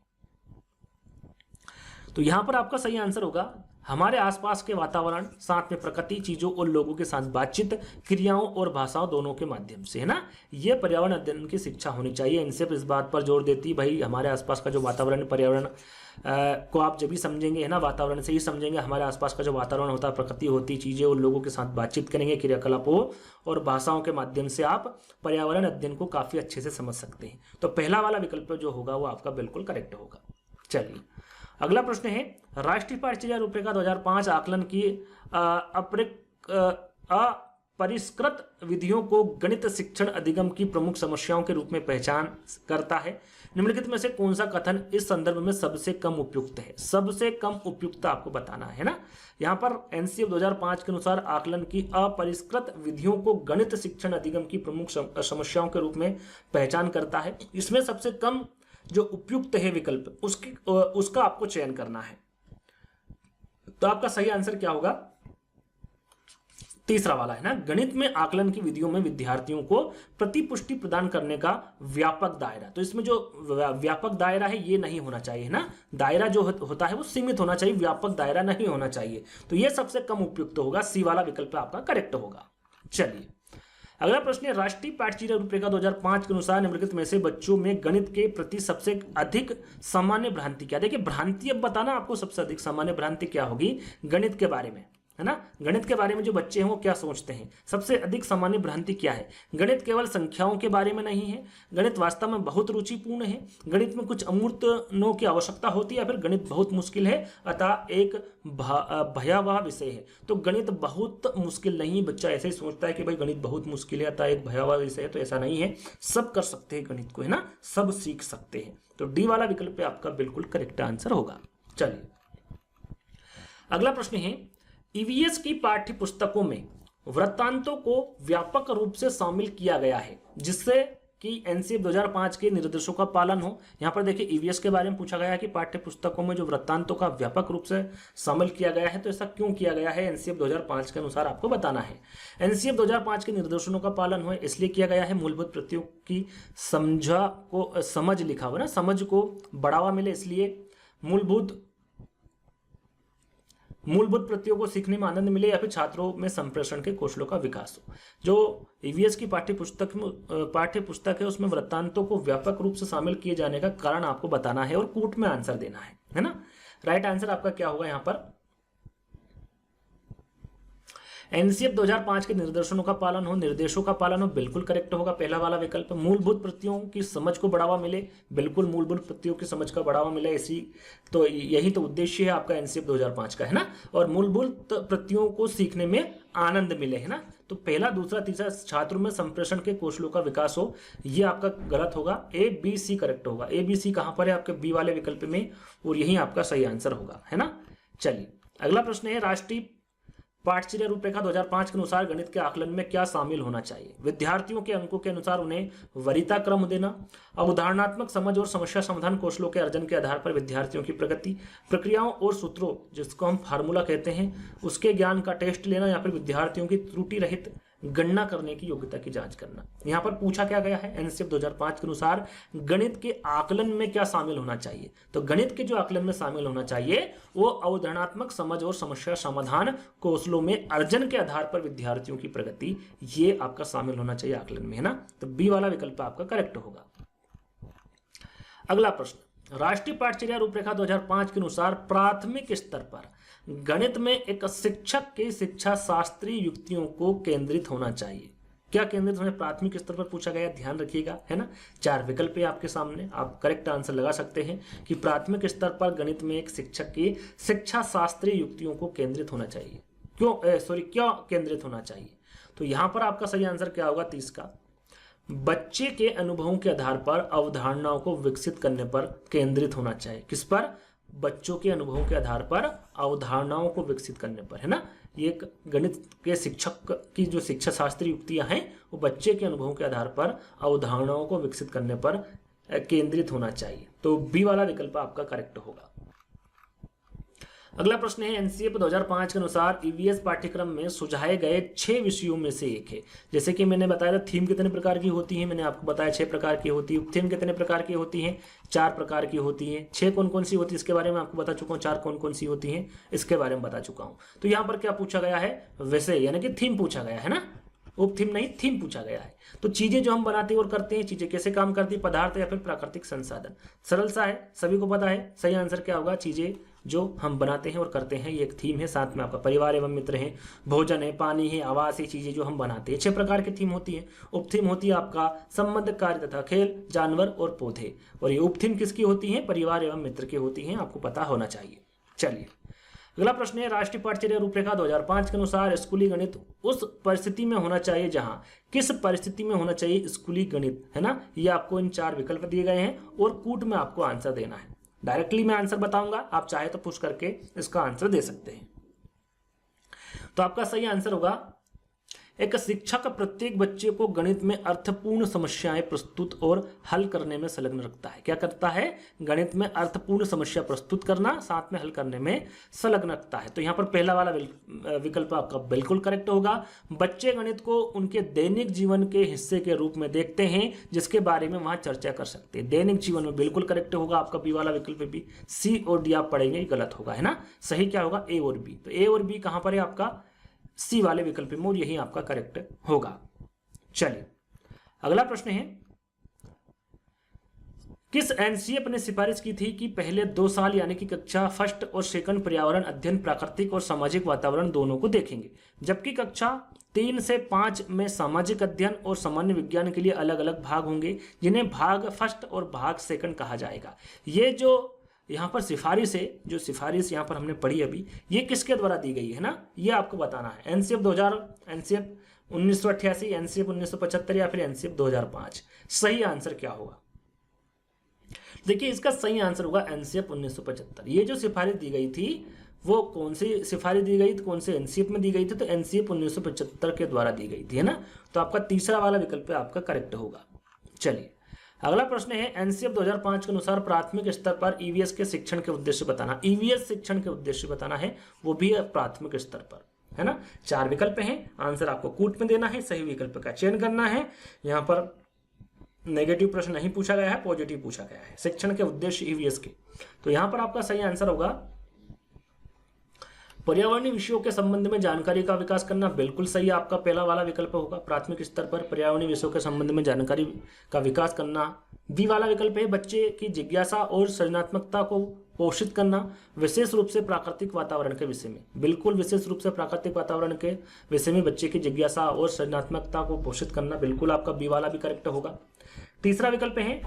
तो यहां पर आपका सही आंसर होगा, हमारे आसपास के वातावरण, साथ में प्रकृति, चीजों और लोगों के साथ बातचीत, क्रियाओं और भाषाओं दोनों के माध्यम से, है ना, ये पर्यावरण अध्ययन की शिक्षा होनी चाहिए। इनसे इस बात पर जोर देती भाई हमारे आसपास का जो वातावरण, पर्यावरण को आप जब भी समझेंगे, है ना, वातावरण से ही समझेंगे, हमारे आसपास का जो वातावरण होता है, प्रकृति होती, चीजें और लोगों के साथ बातचीत करेंगे, क्रियाकलापों और भाषाओं के माध्यम से आप पर्यावरण अध्ययन को काफी अच्छे से समझ सकते हैं। तो पहला वाला विकल्प जो होगा वो आपका बिल्कुल करेक्ट होगा। चलिए अगला प्रश्न है, राष्ट्रीय पाठ्यचर्या रूपरेखा 2005 आकलन की अपरिष्कृत विधियों को गणित शिक्षण अधिगम की प्रमुख समस्याओं के रूप में पहचान करता है। निम्नलिखित में से कौन सा कथन इस संदर्भ में सबसे कम उपयुक्त है? सबसे कम उपयुक्त आपको बताना है ना। यहाँ पर एनसीएफ 2005 के अनुसार आकलन की अपरिष्कृत विधियों को गणित शिक्षण अधिगम की प्रमुख समस्याओं के रूप में पहचान करता है। इसमें सबसे कम जो उपयुक्त है विकल्प, उसका आपको चयन करना है। तो आपका सही आंसर क्या होगा, तीसरा वाला, है ना, गणित में आकलन की विधियों में विद्यार्थियों को प्रतिपुष्टि प्रदान करने का व्यापक दायरा। तो इसमें जो व्यापक दायरा है ये नहीं होना चाहिए, है ना, दायरा जो होता है वो सीमित होना चाहिए, व्यापक दायरा नहीं होना चाहिए। तो ये सबसे कम उपयुक्त होगा, सी वाला विकल्प आपका करेक्ट होगा। चलिए अगला प्रश्न है, राष्ट्रीय पाठ्यचर्या रूपरेखा 2005 के अनुसार निम्नलिखित में से बच्चों में गणित के प्रति सबसे अधिक सामान्य भ्रांति क्या? देखिए भ्रांति अब बताना आपको, सबसे अधिक सामान्य भ्रांति क्या होगी गणित के बारे में, है ना, गणित के बारे में जो बच्चे हैं वो क्या सोचते हैं, सबसे अधिक सामान्य भ्रांति क्या है? गणित केवल संख्याओं के बारे में नहीं है, गणित वास्तव में बहुत रुचिपूर्ण है, गणित में कुछ अमूर्तों की आवश्यकता होती है, या फिर गणित बहुत मुश्किल है अतः एक भयावह विषय है। तो गणित बहुत मुश्किल नहीं, बच्चा ऐसे ही सोचता है कि भाई गणित बहुत मुश्किल है अतः एक भयावह विषय है, तो ऐसा नहीं है, सब कर सकते हैं गणित को, है ना, सब सीख सकते हैं। तो डी वाला विकल्प आपका बिल्कुल करेक्ट आंसर होगा। चलिए अगला प्रश्न है, ईवीएस की पाठ्य पुस्तकों में वृत्तांतों को व्यापक रूप से शामिल किया गया है जिससे कि एनसीएफ 2005 के निर्देशों का पालन हो। यहां पर देखिए ईवीएस के बारे में पूछा गया है कि पाठ्य पुस्तकों में जो वृत्तांतों का व्यापक रूप से शामिल किया गया है, तो ऐसा क्यों किया गया है एनसीएफ 2005 के अनुसार आपको बताना है। एनसीएफ 2005 के निर्देशों का पालन हो इसलिए किया गया है, मूलभूत प्रत्ययों की समझ लिखा हुआ ना, समझ को बढ़ावा मिले, इसलिए मूलभूत प्रत्ययों को सीखने में आनंद मिले, या फिर छात्रों में संप्रेषण के कौशलों का विकास हो। जो ईवीएस की पाठ्य पुस्तक है उसमें वृत्तांतों को व्यापक रूप से शामिल किए जाने का कारण आपको बताना है और कूट में आंसर देना है ना। राइट आंसर आपका क्या होगा यहाँ पर, एनसीएफ 2005 के निर्देशों का पालन हो बिल्कुल करेक्ट होगा, पहला वाला विकल्प। मूलभूत प्रत्ययों की समझ को बढ़ावा मिले, बिल्कुल मूलभूत प्रत्ययों की समझ का बढ़ावा मिले, इसी तो यही तो उद्देश्य है आपका एनसीएफ 2005 का, है ना। और मूलभूत प्रत्ययों को सीखने में आनंद मिले, है ना, तो पहला, दूसरा, तीसरा, छात्रों में संप्रेषण के कौशलों का विकास हो, ये आपका गलत होगा, ए बी सी करेक्ट होगा। ए बी सी कहां पर है आपके बी वाले विकल्प में, और यही आपका सही आंसर होगा, है ना। चलिए अगला प्रश्न है, राष्ट्रीय पाठ्यचर्या रूपरेखा 2005 के अनुसार गणित के आकलन में क्या शामिल होना चाहिए? विद्यार्थियों के अंकों के अनुसार उन्हें वरीयता क्रम देना, अवधारणात्मक समझ और समस्या समाधान कौशलों के अर्जन के आधार पर विद्यार्थियों की प्रगति, प्रक्रियाओं और सूत्रों जिसको हम फार्मूला कहते हैं उसके ज्ञान का टेस्ट लेना, या फिर विद्यार्थियों की त्रुटि रहित गणना करने की योग्यता की जांच करना। यहाँ पर पूछा क्या गया है एनसीएफ 2005 के अनुसार गणित के आकलन में क्या शामिल होना चाहिए? तो गणित के जो आकलन में शामिल होना चाहिए वो अवधारणात्मक समझ और समस्या समाधान कौशलों में अर्जन के आधार पर विद्यार्थियों की प्रगति, ये आपका शामिल होना चाहिए आकलन में, है ना। तो बी वाला विकल्प आपका करेक्ट होगा। अगला प्रश्न, राष्ट्रीय पाठचर्या रूपरेखा 2005 के अनुसार प्राथमिक स्तर पर गणित में एक शिक्षक के शिक्षा शास्त्रीय युक्तियों को केंद्रित होना चाहिए। क्या केंद्रित होना प्राथमिक स्तर पर पूछा गया, ध्यान रखिएगा, है ना। 4 विकल्प है आपके सामने, आप करेक्ट आंसर लगा सकते हैं कि प्राथमिक स्तर पर गणित में एक शिक्षक की शिक्षा शास्त्रीय युक्तियों को केंद्रित होना चाहिए। क्यों केंद्रित होना चाहिए? तो यहां पर आपका सही आंसर क्या होगा? 30 का, बच्चे के अनुभवों के आधार पर अवधारणाओं को विकसित करने पर केंद्रित होना चाहिए। किस पर? बच्चों के अनुभवों के आधार पर अवधारणाओं को विकसित करने पर, है ना। ये एक गणित के शिक्षक की जो शिक्षा शास्त्रीय युक्तियां हैं वो बच्चे के अनुभवों के आधार पर अवधारणाओं को विकसित करने पर केंद्रित होना चाहिए। तो बी वाला विकल्प आपका करेक्ट होगा। अगला प्रश्न है, एनसीईआरटी 2005 के अनुसार ईवीएस पाठ्यक्रम में सुझाए गए 6 विषयों में से एक है। जैसे कि मैंने बताया था थीम कितने प्रकार की होती है, मैंने आपको बताया 6 प्रकार की होती है। उपथीम कितने प्रकार की होती है? 4 प्रकार की होती है। 6 कौन कौन सी होती है इसके बारे में आपको बता चुका हूँ, 4 कौन कौन सी होती है इसके बारे में बता चुका हूँ। तो यहाँ पर क्या पूछा गया है? विषय यानी कि थीम पूछा गया है ना, उपथीम नहीं, थीम पूछा गया है। तो चीजें जो हम बनाते हैं और करते हैं, चीजें कैसे काम करती है, पदार्थ या फिर प्राकृतिक संसाधन। सरल सा है, सभी को पता है। सही आंसर क्या होगा? चीजें जो हम बनाते हैं और करते हैं, ये एक थीम है। साथ में आपका परिवार एवं मित्र है, भोजन है, पानी है, आवास है, चीजें जो हम बनाते हैं। 6 प्रकार की थीम होती है। उपथीम होती है आपका संबंध, कार्य तथा खेल, जानवर और पौधे। और ये उपथीम किसकी होती है? परिवार एवं मित्र की होती है, आपको पता होना चाहिए। चलिए अगला प्रश्न है, राष्ट्रीय पाठचर्या रूपरेखा 2005 के अनुसार स्कूली गणित उस परिस्थिति में होना चाहिए जहां, किस परिस्थिति में होना चाहिए स्कूली गणित, है ना। ये आपको इन 4 विकल्प दिए गए हैं और कूट में आपको आंसर देना है। डायरेक्टली मैं आंसर बताऊंगा, आप चाहे तो पुश करके इसका आंसर दे सकते हैं। तो आपका सही आंसर होगा, एक शिक्षक प्रत्येक बच्चे को गणित में अर्थपूर्ण समस्याएं प्रस्तुत और हल करने में संलग्न रखता है। क्या करता है? गणित में अर्थपूर्ण समस्या प्रस्तुत करना, साथ में हल करने में संलग्न रखता है। तो यहाँ पर पहला वाला विकल्प आपका बिल्कुल करेक्ट होगा। बच्चे गणित को उनके दैनिक जीवन के हिस्से के रूप में देखते हैं, जिसके बारे में वहां चर्चा कर सकते हैं। दैनिक जीवन में बिल्कुल करेक्ट होगा आपका बी वाला विकल्प भी। सी और डी आप पढ़ेंगे गलत होगा, है ना। सही क्या होगा? ए और बी। तो ए और बी कहां पर है आपका? सी वाले विकल्प में, और यही आपका करेक्ट होगा। चलिए अगला प्रश्न है, किस एनसीईआरटी ने सिफारिश की थी कि पहले 2 साल यानी कि कक्षा फर्स्ट और सेकंड पर्यावरण अध्ययन प्राकृतिक और सामाजिक वातावरण दोनों को देखेंगे, जबकि कक्षा 3 से 5 में सामाजिक अध्ययन और सामान्य विज्ञान के लिए अलग अलग भाग होंगे, जिन्हें भाग फर्स्ट और भाग सेकंड कहा जाएगा। ये जो यहाँ पर सिफारिश है, जो सिफारिश यहाँ पर हमने पढ़ी अभी, ये किसके द्वारा दी गई है ना, ये आपको बताना है। एनसीईआरटी 2000, एनसीईआरटी 1988, एनसीईआरटी 1975 या फिर एनसीईआरटी 2005। सही आंसर क्या होगा? देखिए इसका सही आंसर होगा एनसीईआरटी 1975। ये जो सिफारिश दी गई थी वो कौन सी सिफारिश दी गई थी, कौन से एनसीईआरटी में दी गई थी? तो एनसीईआरटी 1975 के द्वारा दी गई थी, है ना। तो आपका तीसरा वाला विकल्प आपका करेक्ट होगा। चलिए अगला प्रश्न है, एनसीईआरटी 2005 के अनुसार प्राथमिक स्तर पर ईवीएस के शिक्षण के उद्देश्य बताना। ईवीएस शिक्षण के उद्देश्य बताना है, वो भी प्राथमिक स्तर पर, है ना। 4 विकल्प हैं, आंसर आपको कूट में देना है, सही विकल्प का चयन करना है। यहाँ पर नेगेटिव प्रश्न नहीं पूछा गया है, पॉजिटिव पूछा गया है शिक्षण के उद्देश्य ईवीएस के। तो यहाँ पर आपका सही आंसर होगा, पर्यावरणीय विषयों के संबंध में जानकारी का विकास करना। बिल्कुल सही आपका पहला वाला विकल्प होगा, प्राथमिक स्तर पर पर्यावरणीय विषयों के संबंध में जानकारी का विकास करना। बी वाला विकल्प है, बच्चे की जिज्ञासा और सृजनात्मकता को पोषित करना, विशेष रूप से प्राकृतिक वातावरण के विषय में। बिल्कुल विशेष रूप से प्राकृतिक वातावरण के विषय में बच्चे की जिज्ञासा और सृजनात्मकता को पोषित करना। बिल्कुल आपका बी वाला भी करेक्ट होगा। तीसरा विकल्प है,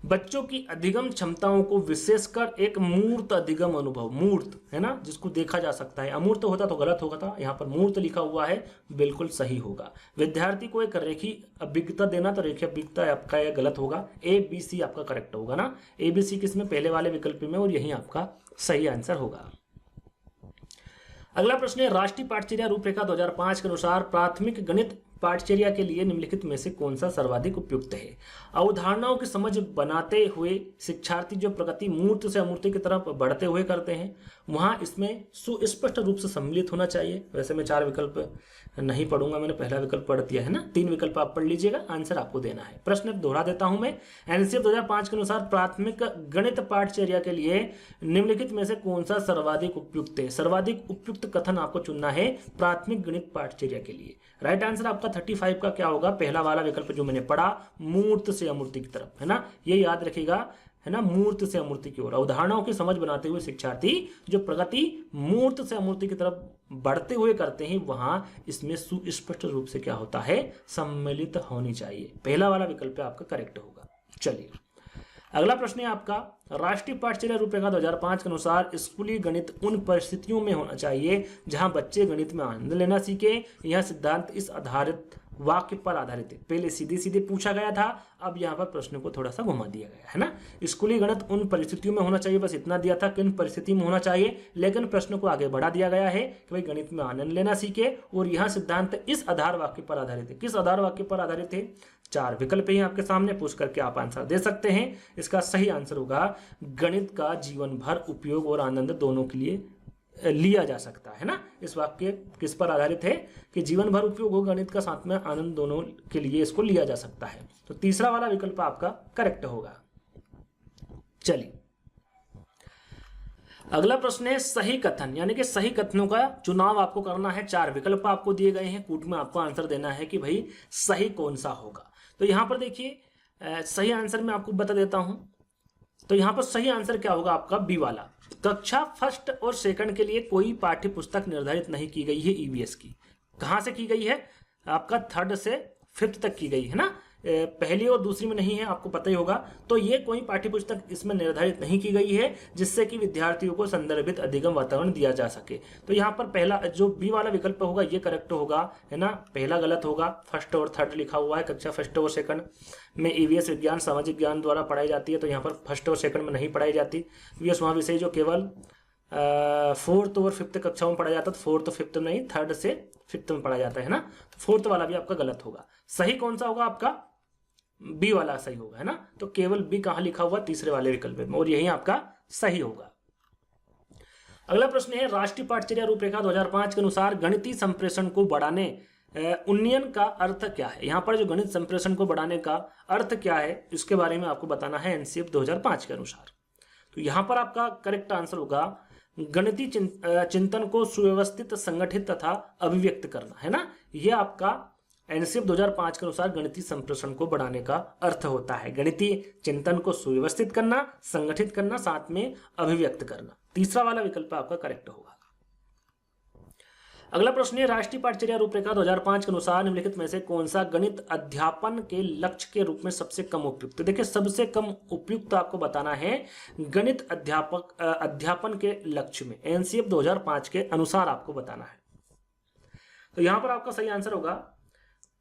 बच्चों की अधिगम क्षमताओं को विशेषकर एक मूर्त अधिगम अनुभव। मूर्त है ना, जिसको देखा जा सकता है। अमूर्त होता तो गलत होगा था, यहाँ पर मूर्त लिखा हुआ है, बिल्कुल सही होगा। विद्यार्थी को एक रेखी अभिज्ञता देना, तो रेखी अभिज्ञता आपका यह गलत होगा। ए बी सी आपका करेक्ट होगा ना। ए बी सी किसमें? पहले वाले विकल्प में, और यही आपका सही आंसर होगा। अगला प्रश्न है, राष्ट्रीय पाठचर्या रूपरेखा 2005 के अनुसार प्राथमिक गणित पाठचर्या के लिए निम्नलिखित में से कौन सा सर्वाधिक उपयुक्त है? अवधारणाओं की समझ बनाते हुए शिक्षार्थी जो प्रगति मूर्त से अमूर्त की तरफ बढ़ते हुए करते हैं, वहाँ इसमें सुस्पष्ट रूप से सम्मिलित होना चाहिए। वैसे मैं 4 विकल्प नहीं पढ़ूंगा, मैंने पहला विकल्प पढ़ दिया है ना, 3 विकल्प आप पढ़ लीजिएगा, आंसर आपको देना है। प्रश्न दोहरा देता हूं मैं। एनसीएफ 2005 के अनुसार प्राथमिक गणित पाठचर्या के लिए निम्नलिखित में से कौन सा सर्वाधिक उपयुक्त है? सर्वाधिक उपयुक्त कथन आपको चुनना है प्राथमिक गणित पाठचर्या के लिए। राइट आंसर आपका 35 का क्या होगा? पहला वाला विकल्प जो मैंने पढ़ा, मूर्त से अमूर्ति की तरफ, है ना, ये याद रखिएगा, है ना, मूर्त से अमूर्ति की ओर। उदाहरणों की समझ बनाते हुए शिक्षार्थी जो प्रगति मूर्त से अमूर्ति की तरफ बढ़ते हुए करते हैं, वहां इसमें सुस्पष्ट रूप से क्या होता है? सम्मिलित होनी चाहिए। पहला वाला विकल्प आपका करेक्ट होगा। चलिए अगला प्रश्न है आपका, राष्ट्रीय पाठचर्या रूपरेखा 2005 के अनुसार स्कूली गणित उन परिस्थितियों में होना चाहिए जहां बच्चे गणित में आनंद लेना सीखे। यह सिद्धांत इस आधारित वाक्य पर आधारित है। पहले सीधे सीधे पूछा गया था, अब यहाँ पर प्रश्न को थोड़ा सा घुमा दिया गया है ना। स्कूली गणित उन परिस्थितियों में होना चाहिए, बस इतना दिया था किन परिस्थिति में होना चाहिए, लेकिन प्रश्न को आगे बढ़ा दिया गया है कि भाई गणित में आनंद लेना सीखे और यह सिद्धांत इस आधार वाक्य पर आधारित है। किस आधार वाक्य पर आधारित है? 4 विकल्प ही आपके सामने, पूछ करके आप आंसर दे सकते हैं। इसका सही आंसर होगा गणित का जीवन भर उपयोग और आनंद दोनों के लिए लिया जा सकता है ना। इस वाक्य किस पर आधारित है कि जीवन भर उपयोग हो गणित का, साथ में आनंद दोनों के लिए इसको लिया जा सकता है। तो तीसरा वाला विकल्प आपका करेक्ट होगा। चलिए अगला प्रश्न है सही कथन, यानी कि सही कथनों का चुनाव आपको करना है। 4 विकल्प आपको दिए गए हैं, कूट में आपको आंसर देना है कि भाई सही कौन सा होगा। तो यहां पर देखिए सही आंसर मैं आपको बता देता हूं। तो यहां पर सही आंसर क्या होगा आपका? बी वाला। कक्षा फर्स्ट और सेकंड के लिए कोई पाठ्य पुस्तक निर्धारित नहीं की गई है ईवीएस की। कहां से की गई है? आपका 3rd से 5th तक की गई है ना, पहली और दूसरी में नहीं है, आपको पता ही होगा। तो ये कोई पाठ्य पुस्तक इसमें निर्धारित नहीं की गई है जिससे कि विद्यार्थियों को संदर्भित अधिगम वातावरण दिया जा सके। तो यहाँ पर पहला जो बी वाला विकल्प होगा ये करेक्ट होगा, है ना। पहला गलत होगा, 1st और 3rd लिखा हुआ है। कक्षा 1st और 2nd में ईवीएस विज्ञान सामाजिक ज्ञान द्वारा पढ़ाई जाती है, तो यहाँ पर 1st और 2nd में नहीं पढ़ाई जाती। ईवीएस वहाँ विषय जो केवल 4th और 5th कक्षाओं में पढ़ा जाता है, 4th और 5th में नहीं, 3rd से 5th में पढ़ा जाता है ना। 4th वाला भी आपका गलत होगा। सही कौन सा होगा आपका? बी वाला सही होगा, है ना। तो केवल बी कहां लिखा हुआ? तीसरे वाले विकल्प में, और यही आपका सही होगा। अगला प्रश्न है राष्ट्रीय पाठचर्या रूपरेखा 2005 के अनुसार गणितीय संप्रेषण को बढ़ाने उन्नयन का अर्थ क्या है? यहाँ पर जो गणित संप्रेषण को बढ़ाने का अर्थ क्या है इसके बारे में आपको बताना है एनसीएफ 2005 के अनुसार। तो यहाँ पर आपका करेक्ट आंसर होगा गणितीय चिंतन को सुव्यवस्थित, संगठित तथा अभिव्यक्त करना, है ना। यह आपका एनसीएफ 2005 के अनुसार गणितीय संप्रेषण को बढ़ाने का अर्थ होता है। गणितीय चिंतन को सुव्यवस्थित करना, संगठित करना, साथ में अभिव्यक्त करना। तीसरा वाला विकल्प आपका करेक्ट होगा। अगला प्रश्न है राष्ट्रीय पाठचर्या रूपरेखा 2005 के अनुसार निम्नलिखित में से कौन सा गणित अध्यापन के लक्ष्य के रूप में सबसे कम उपयुक्त? देखिए सबसे कम उपयुक्त आपको बताना है गणित अध्यापन के लक्ष्य में एनसीएफ 2005 के अनुसार आपको बताना है। तो यहां पर आपका सही आंसर होगा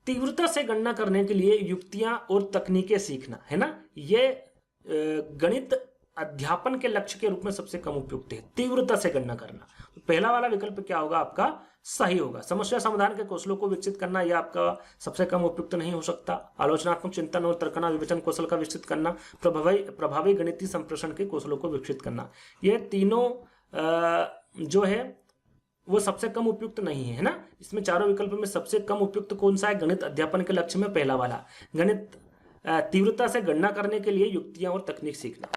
तीव्रता से गणना करने के लिए युक्तियां और तकनीकें सीखना, है ना। ये गणित अध्यापन के लक्ष्य के रूप में सबसे कम उपयुक्त है, तीव्रता से गणना करना। तो पहला वाला विकल्प क्या होगा आपका? सही होगा। समस्या समाधान के कौशलों को विकसित करना यह आपका सबसे कम उपयुक्त नहीं हो सकता। आलोचनात्मक चिंतन और तर्कना विवेचन कौशल का विकसित करना, प्रभावी गणितीय संप्रेषण के कौशलों को विकसित करना, ये तीनों जो है वो सबसे कम उपयुक्त नहीं है ना। इसमें चारों विकल्पों में सबसे कम उपयुक्त कौन सा है? गणित अध्यापन के लक्ष्य में पहला वाला, गणित तीव्रता से गणना करने के लिए युक्तियां और तकनीक सीखना।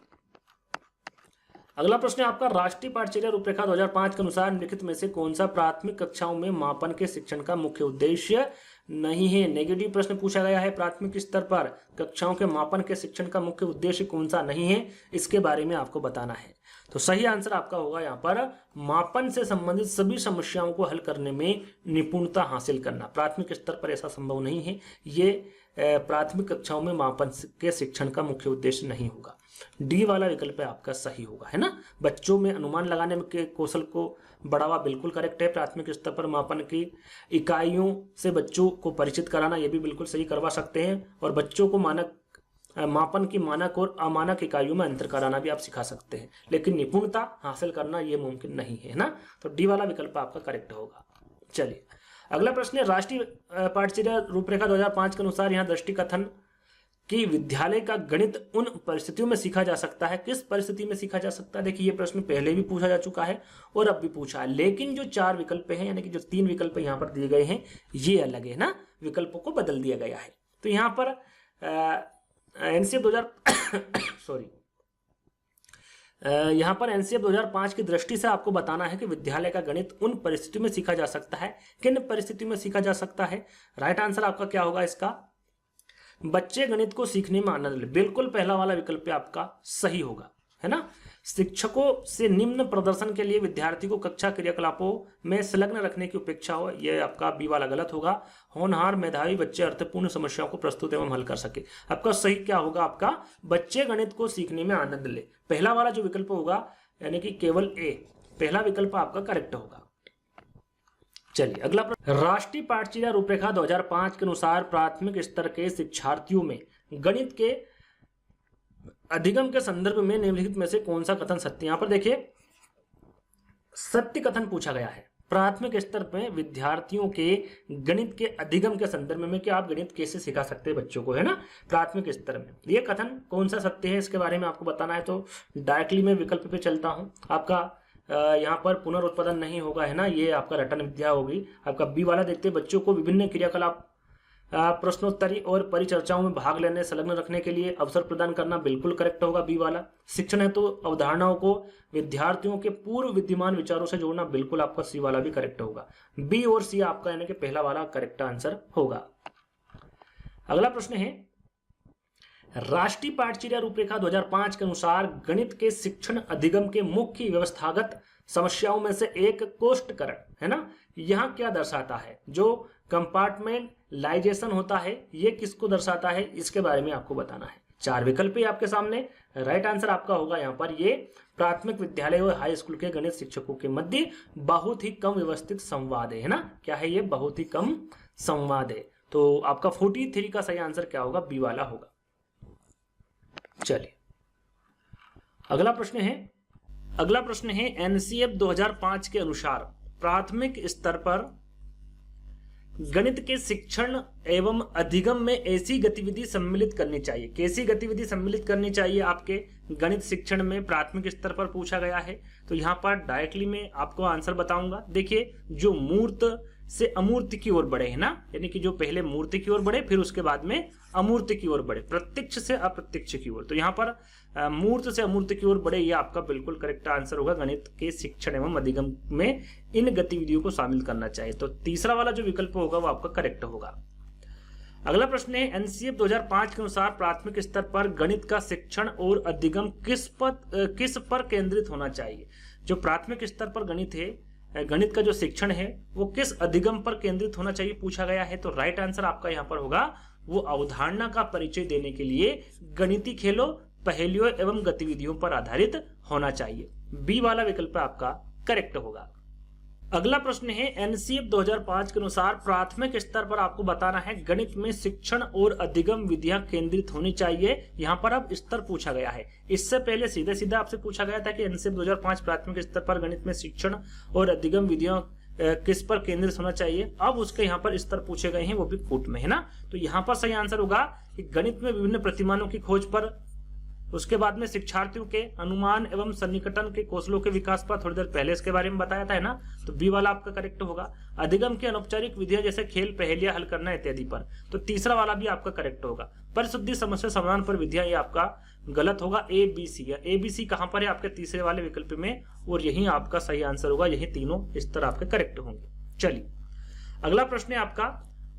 अगला प्रश्न है आपका राष्ट्रीय पाठचर्या रूपरेखा 2005 के अनुसार निम्नलिखित में से कौन सा प्राथमिक कक्षाओं में मापन के शिक्षण का मुख्य उद्देश्य नहीं है? नेगेटिव प्रश्न पूछा गया है। प्राथमिक स्तर पर कक्षाओं के मापन के शिक्षण का मुख्य उद्देश्य कौन सा नहीं है, इसके बारे में आपको बताना है। तो सही आंसर आपका होगा यहाँ पर मापन से संबंधित सभी समस्याओं को हल करने में निपुणता हासिल करना। प्राथमिक स्तर पर ऐसा संभव नहीं है, ये प्राथमिक कक्षाओं में मापन के शिक्षण का मुख्य उद्देश्य नहीं होगा। डी वाला विकल्प आपका सही होगा, है ना। बच्चों में अनुमान लगाने के कौशल को बढ़ावा बिल्कुल करेक्ट है। प्राथमिक स्तर पर मापन की इकाइयों से बच्चों को परिचित कराना, यह भी बिल्कुल सही करवा सकते हैं। और बच्चों को मापन की मानक और अमानक इकाइयों में अंतर कराना भी आप सिखा सकते हैं, लेकिन निपुणता हासिल करना यह मुमकिन नहीं है ना। तो डी वाला विकल्प आपका करेक्ट होगा। चलिए अगला प्रश्न है राष्ट्रीय पाठचर्या रूपरेखा 2005 के अनुसार यहाँ दृष्टि कथन कि विद्यालय का गणित उन परिस्थितियों में सीखा जा सकता है। किस परिस्थिति में सीखा जा सकता है? देखिए ये प्रश्न पहले भी पूछा जा चुका है और अब भी पूछा है, लेकिन जो 4 विकल्प हैं यानी कि जो 3 विकल्प यहाँ पर दिए गए हैं ये अलग है ना, विकल्पों को बदल दिया गया है। तो यहाँ पर एनसीएफ 2005 की दृष्टि से आपको बताना है कि विद्यालय का गणित उन परिस्थितियों में सीखा जा सकता है। किन परिस्थितियों में सीखा जा सकता है? राइट आंसर आपका क्या होगा इसका? बच्चे गणित को सीखने में आनंद ले। बिल्कुल पहला वाला विकल्प आपका सही होगा, है ना। शिक्षकों से निम्न प्रदर्शन के लिए विद्यार्थी को कक्षा क्रियाकलापों में संलग्न रखने की अपेक्षा हो, यह आपका बी वाला गलत होगा। होनहार मेधावी बच्चे अर्थपूर्ण समस्याओं को प्रस्तुत एवं हल कर सके। आपका सही क्या होगा? आपका बच्चे गणित को सीखने में आनंद ले। पहला वाला जो विकल्प होगा यानी कि केवल ए, पहला विकल्प आपका करेक्ट होगा। चलिए अगला प्रश्न, राष्ट्रीय पाठचर्या रूपरेखा 2005 के अनुसार प्राथमिक स्तर के शिक्षार्थियों में गणित के अधिगम के संदर्भ में निम्नलिखित में से कौन सा कथन सत्य? यहां पर देखिए सत्य कथन पूछा गया है। प्राथमिक स्तर पे विद्यार्थियों के गणित के अधिगम के संदर्भ में कि आप गणित कैसे सिखा सकते हैं बच्चों को, है ना, प्राथमिक स्तर में। ये कथन कौन सा सत्य है इसके बारे में आपको बताना है। तो डायरेक्टली मैं विकल्प पे चलता हूं। आपका यहाँ पर पुनरुत्पादन नहीं होगा, है ना, ये आपका रटन विद्या होगी। आपका बी वाला देखते हैं, बच्चों को विभिन्न क्रियाकलाप प्रश्नोत्तरी और परिचर्चाओं में भाग लेने संलग्न रखने के लिए अवसर प्रदान करना, बिल्कुल करेक्ट होगा बी वाला। शिक्षण है तो अवधारणाओं को विद्यार्थियों के पूर्व विद्यमान विचारों से जोड़ना, बिल्कुल आपका सी वाला भी करेक्ट होगा। बी और सी आपका यानी कि पहला वाला करेक्ट आंसर होगा। अगला प्रश्न है, राष्ट्रीय पाठचर्या रूपरेखा 2005 के अनुसार गणित के शिक्षण अधिगम के मुख्य व्यवस्थागत समस्याओं में से एक कोष्ठकरण, है ना, यहां क्या दर्शाता है? जो कंपार्टमेंटलाइजेशन होता है ये किसको दर्शाता है, इसके बारे में आपको बताना है। 4 विकल्प ही आपके सामने। राइट आंसर आपका होगा यहाँ पर ये प्राथमिक विद्यालय और हाई स्कूल के गणित शिक्षकों के मध्य बहुत ही कम व्यवस्थित संवाद है ना। क्या है ये? बहुत ही कम संवाद है। तो आपका 43 का सही आंसर क्या होगा? बी वाला होगा। चलिए अगला प्रश्न है एनसीएफ 2005 के अनुसार प्राथमिक स्तर पर गणित के शिक्षण एवं अधिगम में ऐसी गतिविधि सम्मिलित करनी चाहिए। कैसी गतिविधि सम्मिलित करनी चाहिए आपके गणित शिक्षण में प्राथमिक स्तर पर पूछा गया है। तो यहाँ पर डायरेक्टली मैं आपको आंसर बताऊंगा। देखिए जो मूर्त से अमूर्त की ओर बढ़े, है ना, यानी कि जो पहले मूर्ति की ओर बढ़े फिर उसके बाद में अमूर्त की ओर बढ़े, प्रत्यक्ष से अप्रत्यक्ष की ओर। तो यहाँ पर मूर्त से अमूर्त की ओर बढ़े, ये आपका बिल्कुल करेक्ट आंसर होगा। गणित के शिक्षण एवं अधिगम में इन गतिविधियों को शामिल करना चाहिए। तो तीसरा वाला जो विकल्प होगा वो आपका करेक्ट होगा। अगला प्रश्न है एनसीएफ 2005 के अनुसार प्राथमिक स्तर पर गणित का शिक्षण और अधिगम किस पर केंद्रित होना चाहिए? जो प्राथमिक स्तर पर गणित है, गणित का जो शिक्षण है वो किस अधिगम पर केंद्रित होना चाहिए पूछा गया है। तो राइट आंसर आपका यहाँ पर होगा वो अवधारणा का परिचय देने के लिए गणितीय खेलों, पहेलियों एवं गतिविधियों पर आधारित होना चाहिए। बी वाला विकल्प आपका करेक्ट होगा। अगला प्रश्न है एनसीएफ 2005 के अनुसार प्राथमिक स्तर पर आपको बताना है गणित में शिक्षण और अधिगम विधियां केंद्रित होनी चाहिए। यहां पर अब स्तर पूछा गया है। इससे पहले सीधे सीधे आपसे पूछा गया था कि एनसीएफ 2005 प्राथमिक स्तर पर गणित में शिक्षण और अधिगम विधियां किस पर केंद्रित होना चाहिए। अब उसके यहाँ पर स्तर पूछे गए हैं, वो भी फुट में, है ना। तो यहाँ पर सही आंसर होगा कि गणित में विभिन्न प्रतिमानों की खोज पर, उसके बाद में शिक्षार्थियों के अनुमान एवं सन्निकटन के कौशलों के विकास पर, थोड़ी देर पहले इसके बारे में बताया था, है ना। तो बी वाला आपका करेक्ट होगा। अधिगम के अनौपचारिक विधियां जैसे खेल, पहेलियां हल करना इत्यादि पर। तो तीसरा वाला भी आपका करेक्ट होगा। परिशुद्धि समस्या समाधान पर विधियां, ये आपका गलत होगा। A B C, A B C कहां पर है? आपके तीसरे वाले विकल्प में, और यही आपका सही आंसर होगा। यही तीनों स्तर आपके करेक्ट होंगे। चलिए अगला प्रश्न है आपका,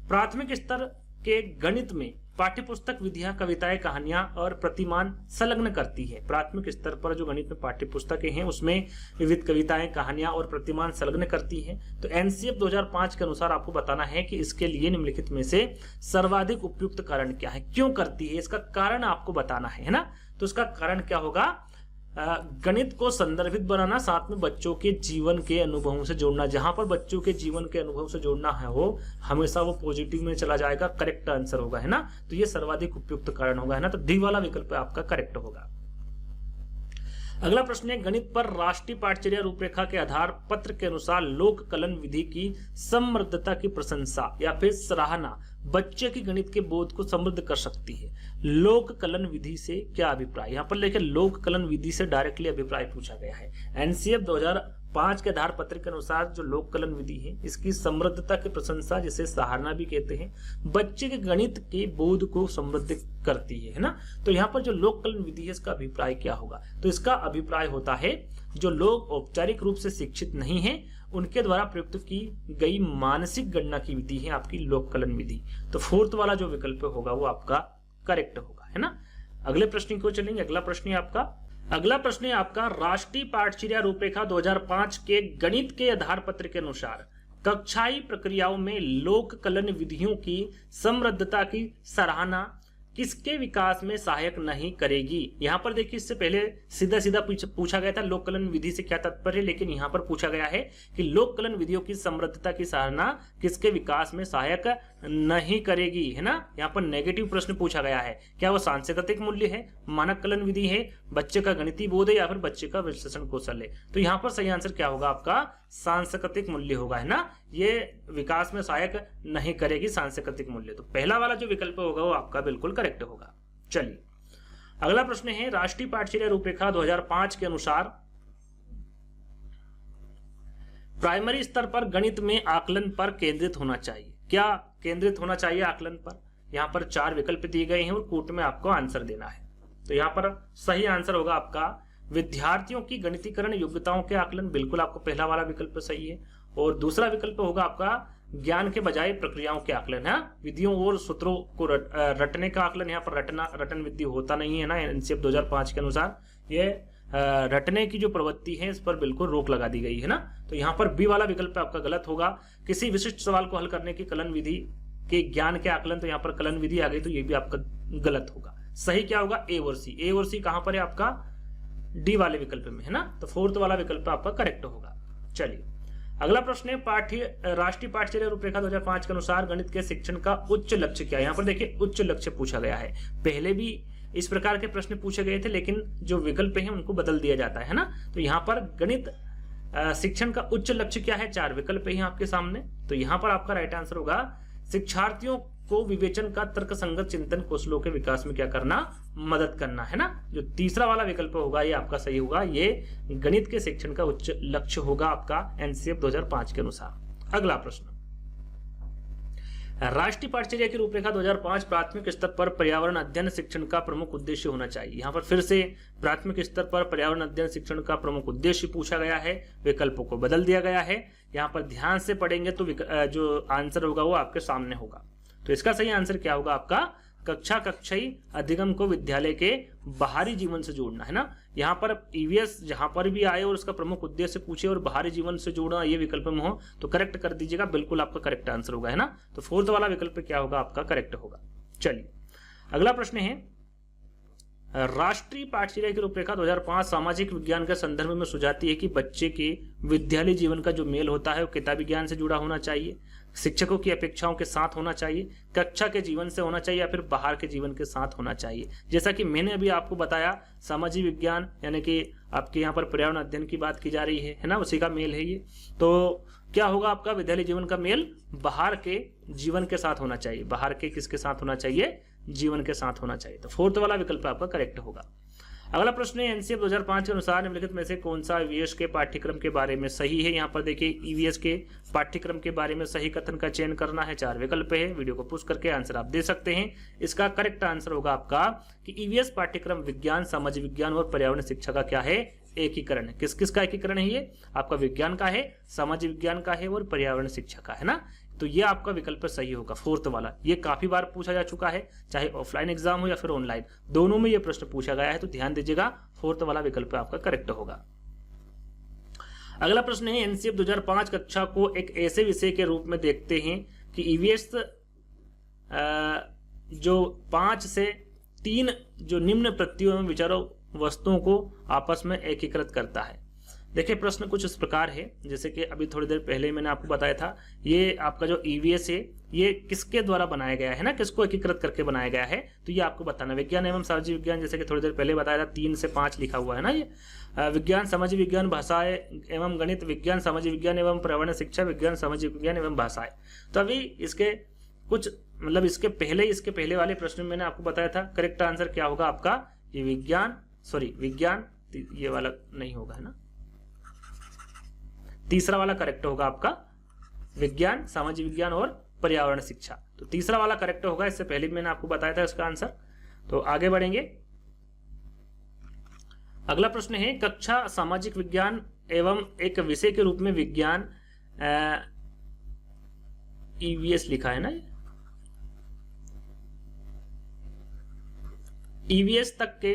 प्राथमिक स्तर के गणित में पाठ्यपुस्तक विधियां कविताएं, कहानियां और प्रतिमान संलग्न करती है। प्राथमिक स्तर पर जो गणित में पाठ्यपुस्तकें हैं उसमें विविध कविताएं, कहानियां और प्रतिमान संलग्न करती हैं। तो एनसीएफ 2005 के अनुसार आपको बताना है कि इसके लिए निम्नलिखित में से सर्वाधिक उपयुक्त कारण क्या है, क्यों करती है, इसका कारण आपको बताना है ना। तो इसका कारण क्या होगा? गणित को संदर्भित बनाना, साथ में बच्चों के जीवन के अनुभवों से जोड़ना। जहां पर बच्चों के जीवन के अनुभव से जोड़ना है वो हमेशा वो पॉजिटिव में चला जाएगा, करेक्ट आंसर होगा, है ना। तो ये सर्वाधिक उपयुक्त कारण होगा, है ना। तो डी वाला विकल्प आपका करेक्ट होगा। अगला प्रश्न है, गणित पर राष्ट्रीय पाठचर्या रूपरेखा के आधार पत्र के अनुसार लोक कलन विधि की समृद्धता की प्रशंसा या फिर सराहना बच्चे की गणित के बोध को समृद्ध कर सकती है। लोक कलन विधि से क्या अभिप्राय? यहाँ पर देखिए लोक कलन विधि से डायरेक्टली अभिप्राय पूछा गया है। एनसीएफ 2005 के आधार पत्र के अनुसार जो लोक कलन विधि है इसकी समृद्धता की प्रशंसा, जिसे सराहना भी कहते हैं, बच्चे के गणित के बोध को समृद्ध करती है ना। तो यहाँ पर जो लोक कलन विधि है इसका अभिप्राय क्या होगा? तो इसका अभिप्राय होता है जो लोग औपचारिक रूप से शिक्षित नहीं है उनके द्वारा प्रयुक्त की गई मानसिक गणना की विधि है आपकी लोक कलन विधि। तो फोर्थ वाला जो विकल्प होगा वो आपका करेक्ट होगा, है ना। अगले प्रश्न को चलेंगे। अगला प्रश्न है आपका राष्ट्रीय पाठचर्या रूपरेखा 2005 के गणित के आधार पत्र के अनुसार कक्षाई प्रक्रियाओं में लोक कलन विधियों की समृद्धता की सराहना किसके विकास में सहायक नहीं करेगी? यहाँ पर देखिए इससे पहले सीधा सीधा पूछा गया था लोक कलन विधि से क्या तात्पर्य, लेकिन यहाँ पर पूछा गया है कि लोक कलन विधियों की समृद्धता की सराहना किसके विकास में सहायक नहीं करेगी, है ना। यहाँ पर नेगेटिव प्रश्न पूछा गया है। क्या वो सांस्कृतिक मूल्य है, मानक कलन विधि है, बच्चे का गणितीय बोध है या फिर बच्चे का विश्लेषण कौशल है? तो यहाँ पर सही आंसर क्या होगा आपका? सांस्कृतिक मूल्य होगा, है ना। ये विकास में सहायक नहीं करेगी सांस्कृतिक मूल्य। तो पहला वाला जो विकल्प होगा वो आपका बिल्कुल करेक्ट होगा। चलिए अगला प्रश्न है राष्ट्रीय पाठचर्या रूपरेखा 2005 के अनुसार प्राइमरी स्तर पर गणित में आकलन पर केंद्रित होना चाहिए। क्या केंद्रित होना चाहिए आकलन पर? यहाँ पर 4 विकल्प दिए गए हैं और कोट में आपको आंसर देना है। तो यहाँ पर सही आंसर होगा आपका विद्यार्थियों की गणितीकरण योग्यताओं के आकलन, बिल्कुल आपको पहला वाला विकल्प सही है। और दूसरा विकल्प होगा आपका ज्ञान के बजाय प्रक्रियाओं के आकलन, है विधियों और सूत्रों को रटने का आकलन। यहाँ पर रटन विधि होता नहीं है ना। एनसीएफ 2005 के अनुसार ये रटने की जो प्रवृत्ति है इस पर बिल्कुल रोक लगा दी गई है ना। तो यहाँ पर बी वाला विकल्प आपका गलत होगा। किसी विशिष्ट सवाल को हल करने की कलन विधि के ज्ञान के आकलन, तो यहाँ पर कलन विधि आ गई तो ये भी आपका गलत होगा। सही क्या होगा? ए और सी। ए और सी कहां पर है आपका? डी वाले विकल्प में, है ना। तो फोर्थ वाला विकल्प आपका करेक्ट होगा। चलिए अगला प्रश्न है राष्ट्रीय पाठचर्या रूपरेखा 2005 के अनुसार गणित के शिक्षण का उच्च लक्ष्य क्या है? यहाँ पर देखिए उच्च लक्ष्य पूछा गया है। पहले भी इस प्रकार के प्रश्न पूछे गए थे लेकिन जो विकल्प हैं उनको बदल दिया जाता है ना। तो यहाँ पर गणित शिक्षण का उच्च लक्ष्य क्या है? 4 विकल्प हैं आपके सामने। तो यहाँ पर आपका राइट आंसर होगा शिक्षार्थियों को विवेचन का तर्क संगत चिंतन कौशलों के विकास में क्या करना? मदद करना, है ना। जो तीसरा वाला विकल्प होगा ये आपका सही होगा। ये गणित के शिक्षण का उच्च लक्ष्य होगा आपका एनसीएफ 2005 के अनुसार। अगला प्रश्न राष्ट्रीय पाठचर्या की रूपरेखा 2005 प्राथमिक स्तर पर पर्यावरण अध्ययन शिक्षण का प्रमुख उद्देश्य होना चाहिए। यहाँ पर फिर से प्राथमिक स्तर पर पर्यावरण अध्ययन शिक्षण का प्रमुख उद्देश्य पूछा गया है, विकल्पों को बदल दिया गया है। यहाँ पर ध्यान से पढ़ेंगे तो जो आंसर होगा वो आपके सामने होगा। तो इसका सही आंसर क्या होगा आपका? कक्षाई अधिगम को विद्यालय के बाहरी जीवन से जोड़ना, है ना। यहाँ पर ईवीएस जहां पर भी आए और उसका प्रमुख उद्देश्य पूछे और बाहरी जीवन से जोड़ना ये विकल्प में हो तो करेक्ट कर दीजिएगा, बिल्कुल आपका करेक्ट आंसर होगा, है ना। तो फोर्थ वाला विकल्प क्या होगा आपका? करेक्ट होगा। चलिए अगला प्रश्न है राष्ट्रीय पाठचर्या की रूपरेखा 2005 सामाजिक विज्ञान के संदर्भ में सुझाती है कि बच्चे के विद्यालय जीवन का जो मेल होता है वो किताबी ज्ञान से जुड़ा होना चाहिए, शिक्षकों की अपेक्षाओं के साथ होना चाहिए, कक्षा के जीवन से होना चाहिए या फिर बाहर के जीवन के साथ होना चाहिए। जैसा कि मैंने अभी आपको बताया सामाजिक विज्ञान यानी कि आपके यहाँ पर पर्यावरण अध्ययन की बात की जा रही है ना, उसी का मेल है ये। तो क्या होगा आपका? विद्यालय जीवन का मेल बाहर के जीवन के साथ होना चाहिए। बाहर के किसके साथ होना चाहिए? जीवन के साथ होना चाहिए। तो फोर्थ वाला विकल्प आपका करेक्ट होगा। अगला प्रश्न है एनसीएफ 2005 के अनुसार निम्नलिखित में से कौन सा ईवीएस के पाठ्यक्रम के बारे में सही है? यहाँ पर देखिए ईवीएस के पाठ्यक्रम के बारे में सही कथन का चयन करना है। 4 विकल्प है, वीडियो को पुश करके आंसर आप दे सकते हैं। इसका करेक्ट आंसर होगा आपका कि ईवीएस पाठ्यक्रम विज्ञान, सामाजिक विज्ञान और पर्यावरण शिक्षा का क्या है? एकीकरण है। किस किस का एकीकरण है ये? आपका विज्ञान का है, सामाजिक विज्ञान का है और पर्यावरण शिक्षा का, है ना। तो ये आपका विकल्प सही होगा फोर्थ वाला। ये काफी बार पूछा जा चुका है, चाहे ऑफलाइन एग्जाम हो या फिर ऑनलाइन, दोनों में ये प्रश्न पूछा गया है। तो ध्यान दीजिएगा फोर्थ वाला विकल्प आपका करेक्ट होगा। अगला प्रश्न है एनसीएफ 2005 कक्षा को एक ऐसे विषय के रूप में देखते हैं कि ईवीएस जो 5 से 3 जो निम्न प्रत्ययों एवं विचारों वस्तुओं को आपस में एकीकृत करता है। देखिए प्रश्न कुछ इस प्रकार है, जैसे कि अभी थोड़ी देर पहले मैंने आपको बताया था, ये आपका जो ईवीएस है ये किसके द्वारा बनाया गया है ना, किसको एकीकृत करके बनाया गया है, तो ये आपको बताना। विज्ञान एवं सामाजिक विज्ञान, जैसे कि थोड़ी देर पहले बताया था 3 से 5 लिखा हुआ है ना, ये विज्ञान सामाजिक विज्ञान भाषाएं एवं गणित, विज्ञान सामाजिक विज्ञान एवं पर्यावरण शिक्षा, विज्ञान सामाजिक विज्ञान एवं भाषाएं। तो अभी इसके कुछ मतलब इसके पहले वाले प्रश्न में मैंने आपको बताया था करेक्ट आंसर क्या होगा आपका, ये विज्ञान, ये वाला नहीं होगा है ना, तीसरा वाला करेक्ट होगा आपका विज्ञान, सामाजिक विज्ञान और पर्यावरण शिक्षा। तो तीसरा वाला करेक्ट होगा, इससे पहले भी मैंने आपको बताया था इसका आंसर। तो आगे बढ़ेंगे। अगला प्रश्न है कक्षा सामाजिक विज्ञान एवं एक विषय के रूप में विज्ञान, ईवीएस लिखा है ना, ईवीएस तक के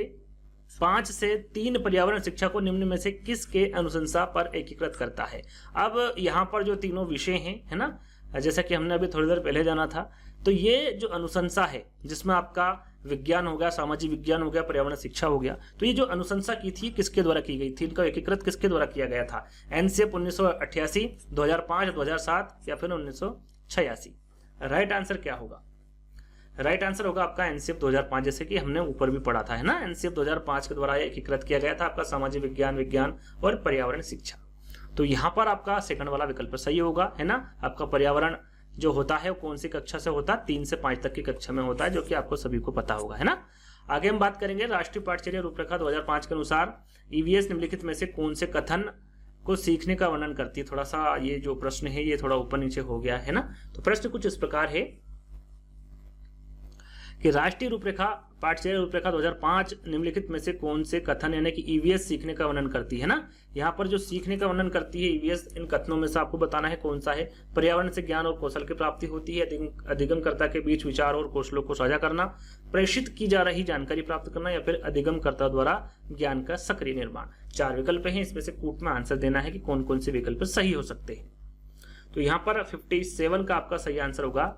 5 से 3 पर्यावरण शिक्षा को निम्न में से किसके अनुशंसा पर एकीकृत करता है। अब यहाँ पर जो तीनों विषय हैं है ना, जैसा कि हमने अभी थोड़ी देर पहले जाना था, तो ये जो अनुशंसा है जिसमें आपका विज्ञान हो गया, सामाजिक विज्ञान हो गया, पर्यावरण शिक्षा हो गया, तो ये जो अनुशंसा की थी किसके द्वारा की गई थी, इनका एकीकृत किसके द्वारा किया गया था, एनसीएफ 1988, 2005, 2007 या फिर 1986। राइट आंसर क्या होगा, राइट आंसर होगा आपका एनसीएफ 2005, जैसे कि हमने ऊपर भी पढ़ा था है ना, एनसीएफ 2005 के द्वारा एकीकृत किया गया था आपका सामाजिक विज्ञान और पर्यावरण शिक्षा। तो यहाँ पर आपका सेकंड वाला विकल्प सही होगा है ना। आपका पर्यावरण जो होता है वो कौन सी कक्षा से होता है, 3 से 5 तक की कक्षा में होता है, जो कि आपको सभी को पता होगा है ना। आगे हम बात करेंगे राष्ट्रीय पाठ्यचर्या रूपरेखा 2005 के अनुसार ईवीएस निम्नलिखित में से कौन से कथन को सीखने का वर्णन करती है। थोड़ा सा ये जो प्रश्न है ये थोड़ा ऊपर नीचे हो गया है ना। तो प्रश्न कुछ इस प्रकार है कि राष्ट्रीय रूपरेखा पाठ्यचर्या रूपरेखा 2005 निम्नलिखित में से कौन से कथन यानी कि ईवीएस सीखने का वर्णन करती है ना। यहाँ पर जो सीखने का वर्णन करती है ईवीएस, इन कथनों में से आपको बताना है कौन सा है। पर्यावरण से ज्ञान और कौशल की प्राप्ति होती है, अधिगमकर्ता के बीच विचार और कौशलों को साझा करना, प्रेषित की जा रही जानकारी प्राप्त करना, या फिर अधिगमकर्ता द्वारा ज्ञान का सक्रिय निर्माण। 4 विकल्प हैं, इसमें से कूट में आंसर देना है कि कौन कौन से विकल्प सही हो सकते हैं। तो यहाँ पर 57 का आपका सही आंसर होगा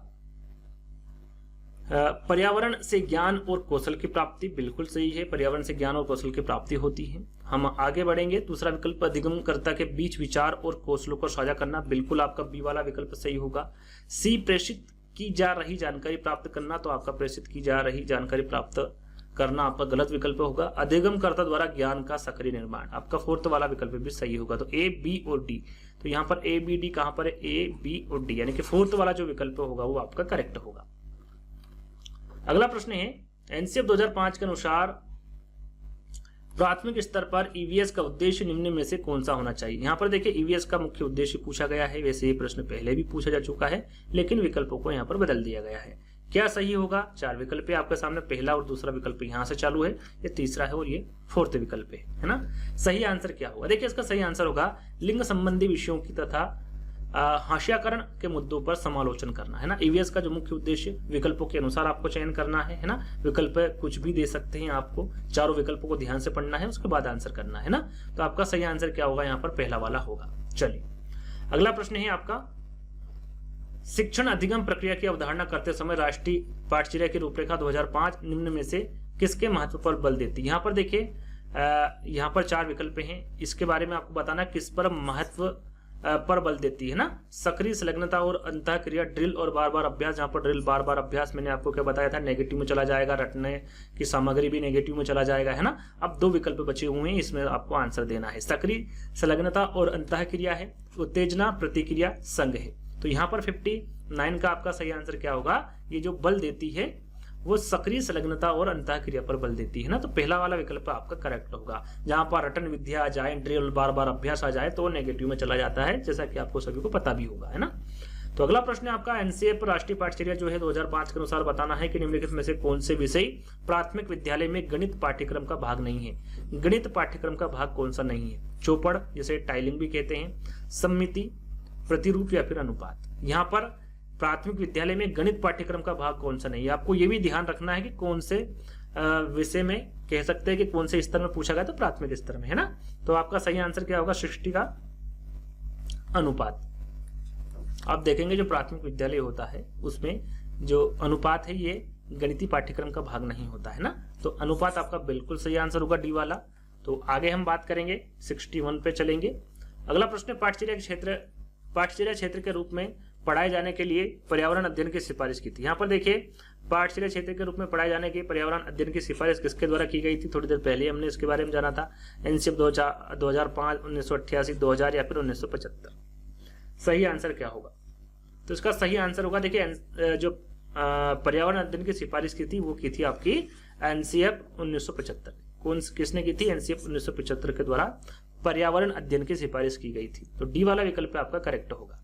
पर्यावरण से ज्ञान और कौशल की प्राप्ति, बिल्कुल सही है, पर्यावरण से ज्ञान और कौशल की प्राप्ति होती है। हम आगे बढ़ेंगे। दूसरा विकल्प अधिगमकर्ता के बीच विचार और कौशलों को साझा करना, बिल्कुल आपका बी वाला विकल्प सही होगा। सी प्रेषित की जा रही जानकारी प्राप्त करना, तो आपका प्रेषित की जा रही जानकारी प्राप्त करना आपका गलत विकल्प होगा। अधिगमकर्ता द्वारा ज्ञान का सक्रिय निर्माण, आपका 4th वाला विकल्प भी सही होगा। तो ए, बी और डी, तो यहाँ पर ए, बी, डी कहाँ पर है, ए, बी और डी, यानी कि 4th वाला जो विकल्प होगा वो आपका करेक्ट होगा। अगला प्रश्न है एनसीएफ 2005 के अनुसार प्राथमिक स्तर पर ईवीएस का उद्देश्य निम्न में से कौन सा होना चाहिए। यहाँ पर देखिए ईवीएस का मुख्य उद्देश्य पूछा गया है, वैसे ये प्रश्न पहले भी पूछा जा चुका है, लेकिन विकल्पों को यहाँ पर बदल दिया गया है। क्या सही होगा, 4 विकल्प है आपके सामने, पहला और दूसरा विकल्प यहाँ से चालू है, ये तीसरा है और ये 4th विकल्प है ना। सही आंसर क्या होगा, देखिए इसका सही आंसर होगा लिंग संबंधी विषयों की तथा हाशियाकरण के मुद्दों पर समालोचन करना है ना। ईवीएस का जो मुख्य उद्देश्य विकल्पों के अनुसार आपको चयन करना है ना। विकल्प कुछ भी दे सकते हैं, आपको चारों विकल्पों को ध्यान से पढ़ना है, उसके बाद आंसर करना है ना। तो आपका सही आंसर क्या होगा, यहाँ पर पहला वाला होगा। चलिए अगला प्रश्न है आपका शिक्षण अधिगम प्रक्रिया की अवधारणा करते समय राष्ट्रीय पाठ्यचर्या की रूपरेखा 2005 निम्न में से किसके महत्व पर बल देती है। यहाँ पर देखिए यहाँ पर 4 विकल्प हैं, इसके बारे में आपको बताना किस पर महत्व पर बल देती है ना। सक्रिय संलग्नता और अंतःक्रिया, ड्रिल और बार बार अभ्यास। जहां पर ड्रिल बार बार अभ्यास मैंने आपको क्या बताया था, नेगेटिव में चला जाएगा, रटने की सामग्री भी नेगेटिव में चला जाएगा है ना। अब 2 विकल्प बचे हुए हैं, इसमें आपको आंसर देना है। सक्रिय संलग्नता और अंतःक्रिया है, उत्तेजना प्रतिक्रिया संघ है। तो यहाँ पर 59 का आपका सही आंसर क्या होगा, ये जो बल देती है वो सक्रिय संलग्नता और अंतःक्रिया पर बल देती है ना। तो पहला वाला विकल्प आपका करेक्ट होगा। जहां पर रटन विद्या आ जाए, ड्रिल बार बार अभ्यास आ जाए, तो नेगेटिव में चला जाता है, जैसा कि आपको सभी को पता भी होगा है ना। तो अगला प्रश्न आपका एनसीएफ राष्ट्रीय पाठ्यचर्या जो है 2005 के अनुसार बताना है कि निम्नलिखित में से कौन से विषय प्राथमिक विद्यालय में गणित पाठ्यक्रम का भाग नहीं है। गणित पाठ्यक्रम का भाग कौन सा नहीं है, चौपड़ जिसे टाइलिंग भी कहते हैं, सममिति, प्रतिरूप या फिर अनुपात। यहाँ पर प्राथमिक विद्यालय में गणित पाठ्यक्रम का भाग कौन सा नहीं है। आपको यह भी ध्यान रखना है कि कौन से विषय में कह सकते हैं कि कौन से स्तर में पूछा गया, तो प्राथमिक स्तर में है ना। तो आपका सही आंसर क्या होगा, सृष्टि का अनुपात। आप देखेंगे जो प्राथमिक विद्यालय होता है उसमें जो अनुपात है ये गणितीय पाठ्यक्रम का भाग नहीं होता है ना। तो अनुपात आपका बिल्कुल सही आंसर होगा, डी वाला। तो आगे हम बात करेंगे 61 पे चलेंगे। अगला प्रश्न पाठ्यचर्या क्षेत्र के रूप में पढ़ाए जाने के लिए पर्यावरण अध्ययन की सिफारिश की थी। यहाँ पर देखिए पाठ्यचर्या क्षेत्र के रूप में पढ़ाए जाने के पर्यावरण अध्ययन की सिफारिश किसके द्वारा की गई थी, थोड़ी देर पहले हमने इसके बारे में जाना था। एनसीएफ 2005, 1988, 2000 या फिर 1975। सही आंसर क्या होगा, तो इसका सही आंसर होगा, देखिए जो पर्यावरण अध्ययन की सिफारिश की थी वो की थी आपकी एनसीएफ 1975। किसने की थी? एनसीएफ 1975 के द्वारा पर्यावरण अध्ययन की सिफारिश की गई थी। तो डी वाला विकल्प आपका करेक्ट होगा।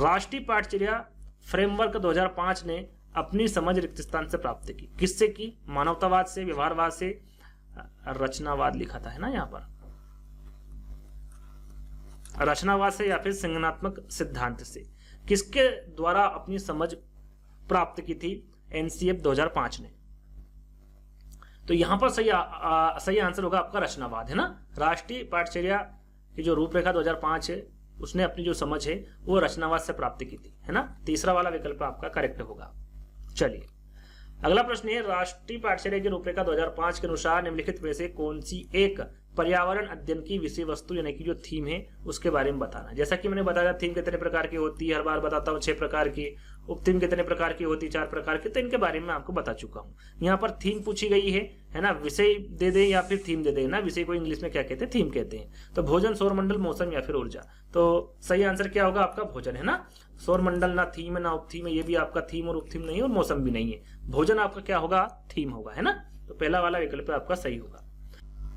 राष्ट्रीय पाठचर्या फ्रेमवर्क 2005 ने अपनी समझ रिक्त स्थान से प्राप्त की, किससे की? मानवतावाद से, व्यवहारवाद से, रचनावाद लिखा था है ना यहाँ पर, रचनावाद से या फिर संज्ञानात्मक सिद्धांत से। किसके द्वारा अपनी समझ प्राप्त की थी? एनसीएफ 2005 ने। तो यहां पर सही आंसर होगा आपका रचनावाद, है ना। राष्ट्रीय पाठचर्या की जो रूपरेखा 2005 है उसने अपनी जो समझ है वो रचनावाद से प्राप्त की थी, है ना। तीसरा वाला विकल्प आपका करेक्ट होगा। चलिए अगला प्रश्न है, राष्ट्रीय पाठचर्या की रूपरेखा 2005 के अनुसार निम्नलिखित में से कौन सी एक पर्यावरण अध्ययन की विषय वस्तु यानी कि जो थीम है उसके बारे में बताना। जैसा कि मैंने बताया थीम कितने प्रकार की होती है, हर बार बताता हूँ 6 प्रकार की, उपथीम कितने प्रकार की होती है, 4 प्रकार की, तो इनके बारे में आपको बता चुका हूँ। यहाँ पर थीम पूछी गई है ना, विषय दे दे या फिर थीम दे दे ना, विषय को इंग्लिश में क्या कहते हैं? थीम कहते हैं। तो भोजन, सौरमंडल, मौसम या फिर ऊर्जा। तो सही आंसर क्या होगा आपका? भोजन, है ना। सौरमंडल ना थीम है ना उपथीम है, ये भी आपका थीम और उपथीम नहीं है और मौसम भी नहीं है। भोजन आपका क्या होगा? थीम होगा, है ना। तो पहला वाला विकल्प आपका सही होगा।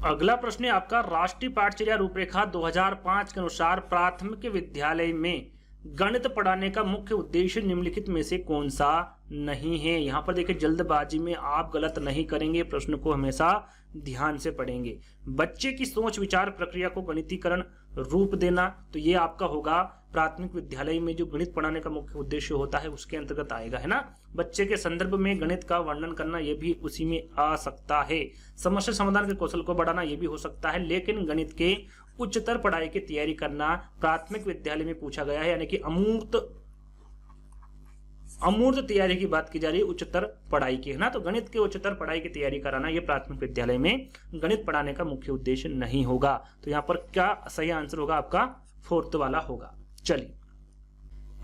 अगला प्रश्न है आपका, राष्ट्रीय पाठचर्या रूपरेखा 2005 के अनुसार प्राथमिक विद्यालय में गणित पढ़ाने का मुख्य उद्देश्य निम्नलिखित में से कौन सा नहीं है। यहां पर देखिए जल्दबाजी में आप गलत नहीं करेंगे, प्रश्न को हमेशा ध्यान से पढ़ेंगे। बच्चे की सोच विचार प्रक्रिया को गणितीकरण रूप देना, तो ये आपका होगा प्राथमिक विद्यालय में जो गणित पढ़ाने का मुख्य उद्देश्य होता है उसके अंतर्गत आएगा, है ना। बच्चे के संदर्भ में गणित का वर्णन करना ये भी उसी में आ सकता है। समस्या समाधान के कौशल को बढ़ाना ये भी हो सकता है, लेकिन गणित के उच्चतर पढ़ाई की तैयारी करना प्राथमिक विद्यालय में पूछा गया है, यानी कि अमूर्त तैयारी की बात की जा रही है, उच्चतर पढ़ाई की, है ना। तो गणित के उच्चतर पढ़ाई की तैयारी कराना ये प्राथमिक विद्यालय में गणित पढ़ाने का मुख्य उद्देश्य नहीं होगा। तो यहाँ पर क्या सही आंसर होगा आपका? 4th वाला होगा। चलिए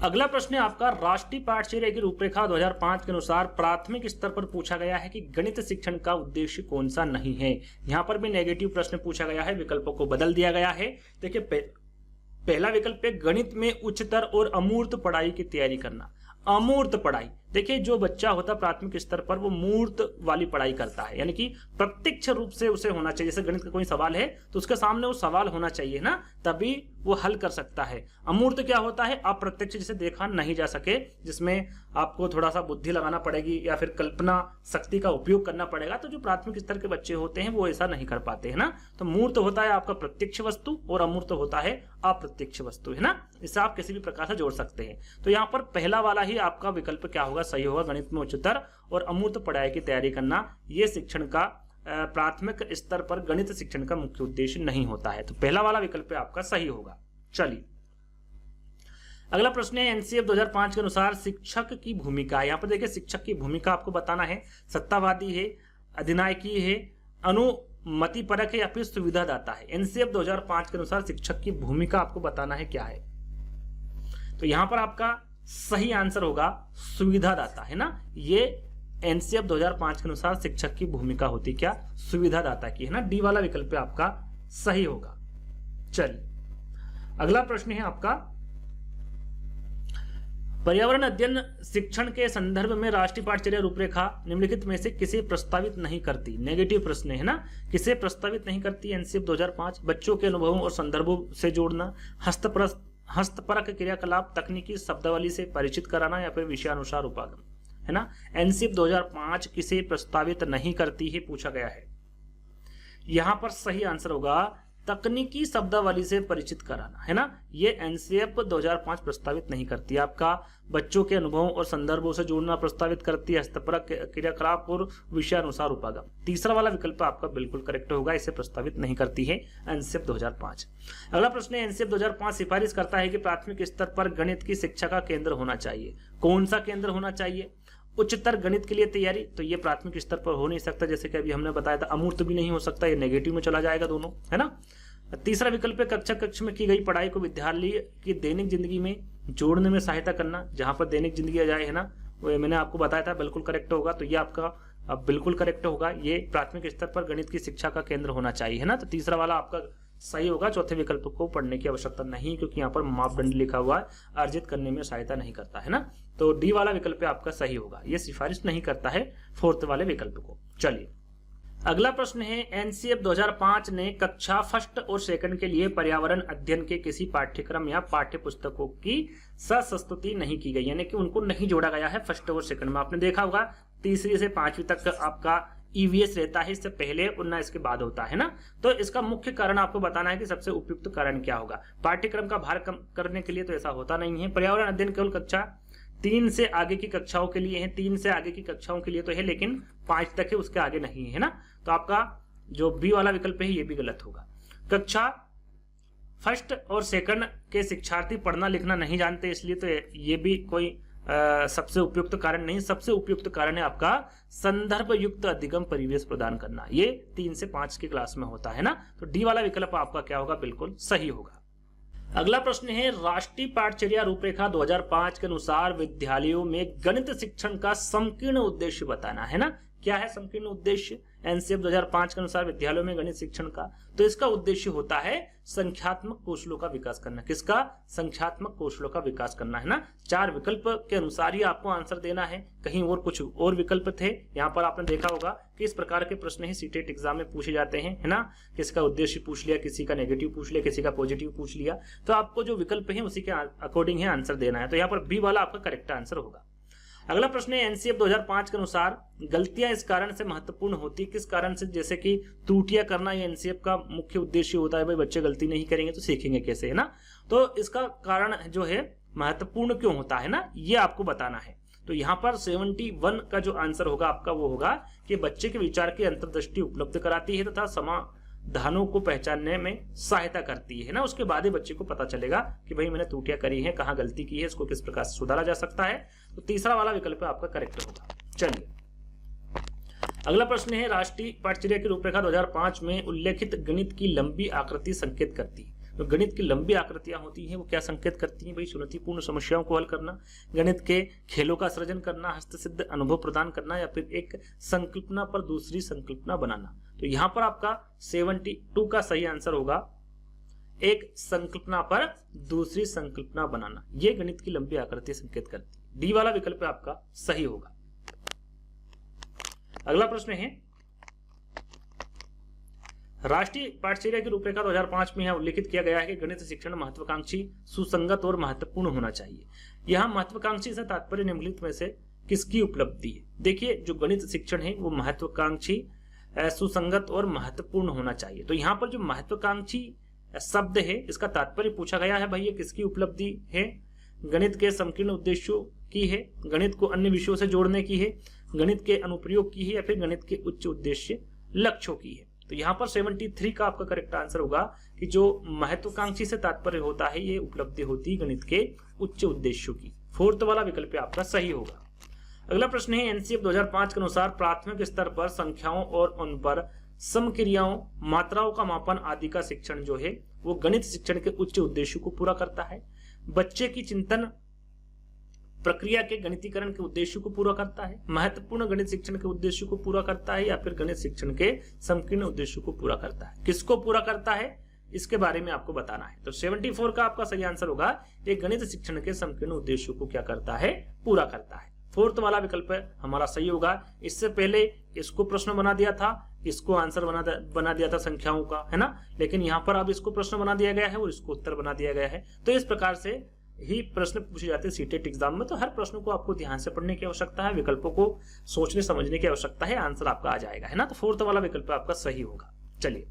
अगला प्रश्न है आपका, राष्ट्रीय पाठचर्या की रूपरेखा 2005 के अनुसार प्राथमिक स्तर पर पूछा गया है कि गणित शिक्षण का उद्देश्य कौन सा नहीं है। यहां पर भी नेगेटिव प्रश्न पूछा गया है, विकल्पों को बदल दिया गया है। देखिए पहला विकल्प है गणित में उच्चतर और अमूर्त पढ़ाई की तैयारी करना। अमूर्त पढ़ाई, देखिए जो बच्चा होता है प्राथमिक स्तर पर वो मूर्त वाली पढ़ाई करता है, यानी कि प्रत्यक्ष रूप से उसे होना चाहिए। जैसे गणित का कोई सवाल है तो उसके सामने वो सवाल होना चाहिए ना, तभी वो हल कर सकता है। अमूर्त क्या होता है? अप्रत्यक्ष, जिसे देखा नहीं जा सके, जिसमें आपको थोड़ा सा बुद्धि लगाना पड़ेगी या फिर कल्पना शक्ति का उपयोग करना पड़ेगा। तो जो प्राथमिक स्तर के बच्चे होते हैं वो ऐसा नहीं कर पाते, है ना। तो मूर्त होता है आपका प्रत्यक्ष वस्तु और अमूर्त होता है अप्रत्यक्ष वस्तु, है ना। इसे आप किसी भी प्रकार से जोड़ सकते हैं। तो यहाँ पर पहला वाला ही आपका विकल्प क्या होगा? सही होगा। गणित में उच्चतर और अमूर्त पढ़ाई की तैयारी करना ये शिक्षण का प्राथमिक स्तर पर गणित शिक्षण का मुख्य उद्देश्य नहीं होता है। तो पहला वाला विकल्प आपका सही होगा। चलिए अगला प्रश्न है, एनसीएफ 2005 के अनुसार शिक्षक की भूमिका। यहाँ पर देखिए शिक्षक की भूमिका आपको बताना है, सत्तावादी है, अधिनायकी है, अनुमतिपरक है या फिर सुविधादाता है। एनसीएफ 2005 के अनुसार शिक्षक की भूमिका आपको बताना है क्या है। तो यहां पर आपका सही आंसर होगा सुविधादाता, है ना। ये एनसीएफ 2005 के अनुसार शिक्षक की भूमिका होती क्या? सुविधादाता की, है ना। डी वाला विकल्प आपका सही होगा। चलिए अगला प्रश्न है आपका, पर्यावरण अध्ययन शिक्षण के संदर्भ में राष्ट्रीय पाठचर्या रूपरेखा निम्नलिखित में से किसे प्रस्तावित नहीं करती। नेगेटिव प्रश्न है ना, किसे प्रस्तावित नहीं करती एनसीएफ 2005? बच्चों के अनुभवों और संदर्भों से जोड़ना, हस्तपरक क्रियाकलाप, तकनीकी शब्दावली से परिचित कराना या फिर विषयानुसार उपागम, है ना। एनसीएफ 2005 किसे प्रस्तावित नहीं करती है पूछा गया है। यहां पर सही आंसर होगा तकनीकी शब्दावली से परिचित कराना, है ना। ये एनसीएफ 2005 प्रस्तावित नहीं करती। आपका बच्चों के अनुभवों और संदर्भों से जोड़ना प्रस्तावित करती है, हस्तपरक क्रियाकलाप और विषयानुसार उपागम। तीसरा वाला विकल्प आपका बिल्कुल करेक्ट होगा, इसे प्रस्तावित नहीं करती है एनसीएफ 2005। अगला प्रश्न है, एनसीएफ 2005 सिफारिश करता है कि प्राथमिक स्तर पर गणित की शिक्षा का केंद्र होना चाहिए। कौन सा केंद्र होना चाहिए? उच्चतर गणित के लिए तैयारी, तो ये प्राथमिक स्तर पर हो नहीं सकता, जैसे कि अभी हमने बताया था। अमूर्त भी नहीं हो सकता, ये नेगेटिव में चला जाएगा दोनों, है ना। तीसरा विकल्प है कक्ष में की गई पढ़ाई को विद्यार्थी की दैनिक जिंदगी में जोड़ने में सहायता करना, जहां पर दैनिक जिंदगी आ जाए, है ना। वो मैंने आपको बताया था, बिल्कुल करेक्ट होगा। तो ये आपका बिल्कुल करेक्ट होगा, ये प्राथमिक स्तर पर गणित की शिक्षा का केंद्र होना चाहिए, है ना। तो तीसरा वाला आपका सही होगा। चौथे विकल्प को पढ़ने की आवश्यकता नहीं, क्योंकि यहाँ पर मापदंड लिखा हुआ है, अर्जित करने में सहायता नहीं करता है ना। तो डी वाला विकल्प आपका सही होगा, ये सिफारिश नहीं करता है फोर्थ वाले विकल्प को। चलिए अगला प्रश्न है, एनसीएफ 2005 ने कक्षा फर्स्ट और सेकंड के लिए पर्यावरण अध्ययन के किसी पाठ्यक्रम या पाठ्य पुस्तकों की सस्तुति नहीं की गई, यानी कि उनको नहीं जोड़ा गया है फर्स्ट और सेकंड में। आपने देखा होगा तीसरी से पांचवी तक आपका ईवीएस रहता है, इससे पहले और ना इसके बाद होता है ना। तो इसका मुख्य कारण आपको बताना है कि सबसे उपयुक्त कारण क्या होगा। पाठ्यक्रम का भार कम करने के लिए तो ऐसा होता नहीं है। पर्यावरण अध्ययन केवल कक्षा 3 से आगे की कक्षाओं के लिए है, 3 से आगे की कक्षाओं के लिए तो है, लेकिन 5 तक है, उसके आगे नहीं है ना। तो आपका जो बी वाला विकल्प है ये भी गलत होगा। कक्षा फर्स्ट और सेकंड के शिक्षार्थी पढ़ना लिखना नहीं जानते, इसलिए तो ये भी कोई सबसे उपयुक्त कारण नहीं। सबसे उपयुक्त कारण है आपका संदर्भ युक्त अधिगम परिवेश प्रदान करना, ये 3 से 5 की क्लास में होता है ना। तो डी वाला विकल्प आपका क्या होगा, बिल्कुल सही होगा। अगला प्रश्न है, राष्ट्रीय पाठचर्या रूपरेखा 2005 के अनुसार विद्यालयों में गणित शिक्षण का संकीर्ण उद्देश्य बताना है ना। क्या है संकीर्ण उद्देश्य एनसीएफ 2005 के अनुसार विद्यालयों में गणित शिक्षण का? तो इसका उद्देश्य होता है संख्यात्मक कौशलों का विकास करना। किसका? संख्यात्मक कौशलों का विकास करना है ना। 4 विकल्प के अनुसार ही आपको आंसर देना है, कहीं और कुछ और विकल्प थे। यहाँ पर आपने देखा होगा कि इस प्रकार के प्रश्न ही सीटेट एग्जाम में पूछे जाते हैं, है ना। किसका उद्देश्य पूछ लिया, किसी का नेगेटिव पूछ लिया, किसी का पॉजिटिव पूछ लिया, तो आपको जो विकल्प है उसी के अकॉर्डिंग है आंसर देना है। तो यहाँ पर बी वाला आपका करेक्ट आंसर होगा। अगला प्रश्न है, एनसीएफ 2005 के अनुसार गलतियां इस कारण से महत्वपूर्ण होती, किस कारण से? जैसे कि त्रुटियां करना, ये एनसीएफ का मुख्य उद्देश्य होता है। भाई बच्चे गलती नहीं करेंगे तो सीखेंगे कैसे, है ना। तो इसका कारण जो है महत्वपूर्ण क्यों होता है ना, ये आपको बताना है। तो यहाँ पर 71 का जो आंसर होगा आपका वो होगा कि बच्चे के विचार की अंतर्दृष्टि उपलब्ध कराती है तथा समाधानों को पहचानने में सहायता करती है ना। उसके बाद ही बच्चे को पता चलेगा कि भाई मैंने त्रुटियां करी है, कहाँ गलती की है, इसको किस प्रकार से सुधारा जा सकता है। तो तीसरा वाला विकल्प आपका करेक्ट होगा। चलिए अगला प्रश्न है, राष्ट्रीय पाठचर्या की रूपरेखा 2005 में उल्लेखित गणित की लंबी आकृति संकेत करती है। तो गणित की लंबी आकृतियां होती हैं वो क्या संकेत करती हैं? भाई चुनौतीपूर्ण समस्याओं को हल करना, गणित के खेलों का सृजन करना, हस्तसिद्ध अनुभव प्रदान करना, या फिर एक संकल्पना पर दूसरी संकल्पना बनाना। तो यहाँ पर आपका 72 का सही आंसर होगा, एक संकल्पना पर दूसरी संकल्पना बनाना। ये गणित की लंबी आकृति संकेत करती है। डी वाला विकल्प आपका सही होगा। अगला प्रश्न है, राष्ट्रीय पाठचर्या की रूपरेखा 2005 में यह उल्लेखित किया गया है कि गणित शिक्षण महत्वाकांक्षी, सुसंगत और महत्वपूर्ण होना चाहिए। यहाँ महत्वाकांक्षी से तात्पर्य निम्नलिखित में से किसकी उपलब्धि है? देखिए जो गणित शिक्षण है वो महत्वाकांक्षी, सुसंगत और महत्वपूर्ण होना चाहिए। तो यहाँ पर जो महत्वाकांक्षी शब्द है इसका तात्पर्य पूछा गया है, भाई ये किसकी उपलब्धि है? गणित के संकीर्ण उद्देश्यों की है, गणित को अन्य विषयों से जोड़ने की है, गणित के अनुप्रयोग की है, या फिर गणित के उच्च उद्देश्य लक्ष्यों की है। तो यहाँ पर 73 का आपका करेक्ट आंसर होगा कि जो महत्वाकांक्षी से तात्पर्य होता है ये उपलब्धि होती है गणित के उच्च उद्देश्यों की। फोर्थ वाला विकल्प आपका सही होगा। अगला प्रश्न है, एनसीएफ 2005 के अनुसार प्राथमिक स्तर पर संख्याओं और उन पर समक्रियाओं, मात्राओं का मापन आदि का शिक्षण जो है वो गणित शिक्षण के उच्च उद्देश्यों को पूरा करता है, बच्चे की चिंतन प्रक्रिया के गणितीकरण के उद्देश्य को पूरा करता है, महत्वपूर्ण गणित शिक्षण के उद्देश्य को पूरा करता है, या फिर गणित शिक्षण के संकीर्ण उद्देश्य को पूरा करता है। किसको पूरा करता है इसके बारे में आपको बताना है। तो 74 का आपका सही आंसर होगा, ये गणित शिक्षण के संकीर्ण उद्देश्यों को क्या करता है? पूरा करता है। फोर्थ वाला विकल्प हमारा सही होगा। इससे पहले इसको प्रश्न बना दिया था, इसको आंसर बना दिया था संख्याओं का, है ना। लेकिन यहाँ पर अब इसको प्रश्न बना दिया गया है और इसको उत्तर बना दिया गया है। तो इस प्रकार से ही प्रश्न पूछे जाते हैं सीटेट एग्जाम में। तो हर प्रश्न को आपको ध्यान से पढ़ने की आवश्यकता है, विकल्पों को सोचने समझने की आवश्यकता है, आंसर आपका आ जाएगा, है ना। तो फोर्थ वाला विकल्प आपका सही होगा। चलिए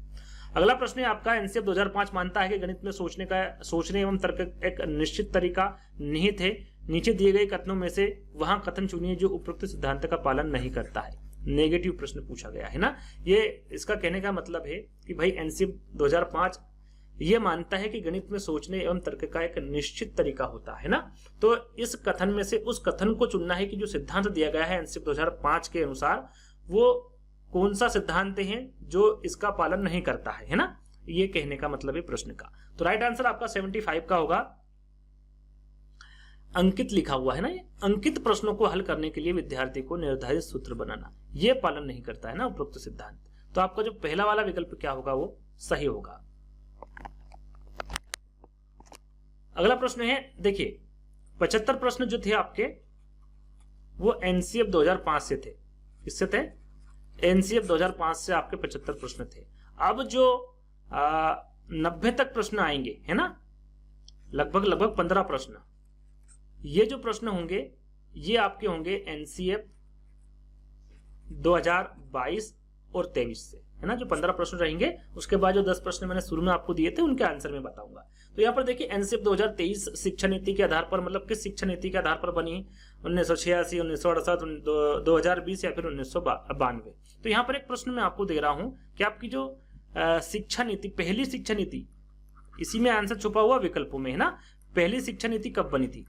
अगला प्रश्न है आपका, एनसीएफ 2005 मानता है कि गणित में सोचने एवं तर्क एक निश्चित तरीका निहित है। नीचे दिए गए कथनों में से वहां कथन चुनिए जो उपरोक्त सिद्धांत का पालन नहीं करता है। नेगेटिव प्रश्न पूछा गया है ना। ये इसका कहने का मतलब है कि भाई एनसीएफ 2005 ये मानता है कि गणित में सोचने एवं तर्क का एक निश्चित तरीका होता है ना। तो इस कथन में से उस कथन को चुनना है कि जो सिद्धांत दिया गया है एनसीएफ 2005 के अनुसार वो कौन सा सिद्धांत है जो इसका पालन नहीं करता है ना। ये कहने का मतलब है प्रश्न का। तो राइट आंसर आपका 75 का होगा। अंकित लिखा हुआ है ना, ये अंकित प्रश्नों को हल करने के लिए विद्यार्थी को निर्धारित सूत्र बनाना, ये पालन नहीं करता है ना उपरोक्त सिद्धांत। तो आपका जो पहला वाला विकल्प क्या होगा वो सही होगा। अगला प्रश्न है, देखिए 75 प्रश्न जो थे आपके वो एनसीएफ 2005 से थे। किससे थे? एनसीएफ 2005 से आपके 75 प्रश्न थे। अब जो 90 तक प्रश्न आएंगे, है ना, लगभग 15 प्रश्न, ये जो प्रश्न होंगे ये आपके होंगे एनसीएफ 2022 और 23 से, है ना। जो 15 प्रश्न रहेंगे, उसके बाद जो 10 प्रश्न मैंने शुरू में आपको दिए थे उनके आंसर में बताऊंगा। तो यहाँ पर देखिए एनसीएफ 2023 शिक्षा नीति के आधार पर, मतलब किस शिक्षा नीति के आधार पर बनी? 1986, 1968, 2020 या फिर 1992। तो यहाँ पर एक प्रश्न मैं आपको दे रहा हूं कि आपकी जो शिक्षा नीति, पहली शिक्षा नीति, इसी में आंसर छुपा हुआ विकल्पों में, है ना। पहली शिक्षा नीति कब बनी थी?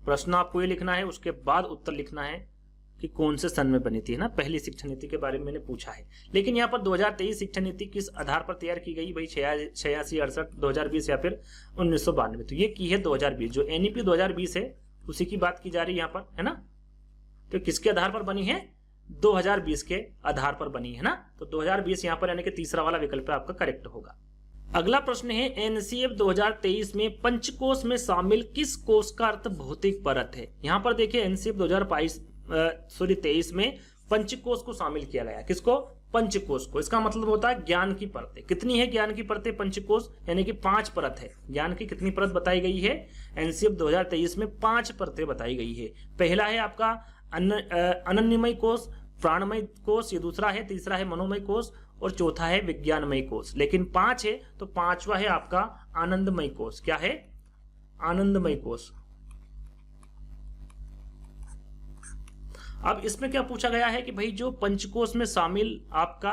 प्रश्न आपको ये लिखना है, उसके बाद उत्तर लिखना है कि कौन से सन में बनी थी, है ना। पहली शिक्षा नीति के बारे में मैंने पूछा है। लेकिन यहाँ पर 2023 शिक्षा नीति किस आधार पर तैयार की गई भाई? 86, 68, 2020 या फिर 1992। तो ये की है 2020। जो एनईपी 2020 है उसी की बात की जा रही है यहाँ पर, है ना। तो किसके आधार पर बनी है? 2020 के आधार पर बनी है ना। तो 2020 यहाँ पर यानी कि तीसरा वाला विकल्प आपका करेक्ट होगा। अगला प्रश्न है, एनसीएफ 2023 में पंचकोश में शामिल किस कोश का अर्थ भौतिक परत है? यहाँ पर देखिए एनसीएफ 2023 में पंचकोश को शामिल किया गया। किसको? पंचकोश को। इसका मतलब होता है ज्ञान की परतें। कितनी है ज्ञान की परतें? पंचकोश यानी कि 5 परत है। ज्ञान की कितनी परत बताई गई है? एनसीएफ 2023 में 5 परतें बताई गई है। पहला है आपका अनन्यमय कोश, प्राणमय कोश, ये दूसरा है, तीसरा है मनोमय कोश और चौथा है विज्ञानमय कोश। लेकिन 5 है तो 5वां है आपका आनंदमय कोश। क्या है? आनंदमय कोश। अब इसमें क्या पूछा गया है कि भाई जो पंचकोश में शामिल आपका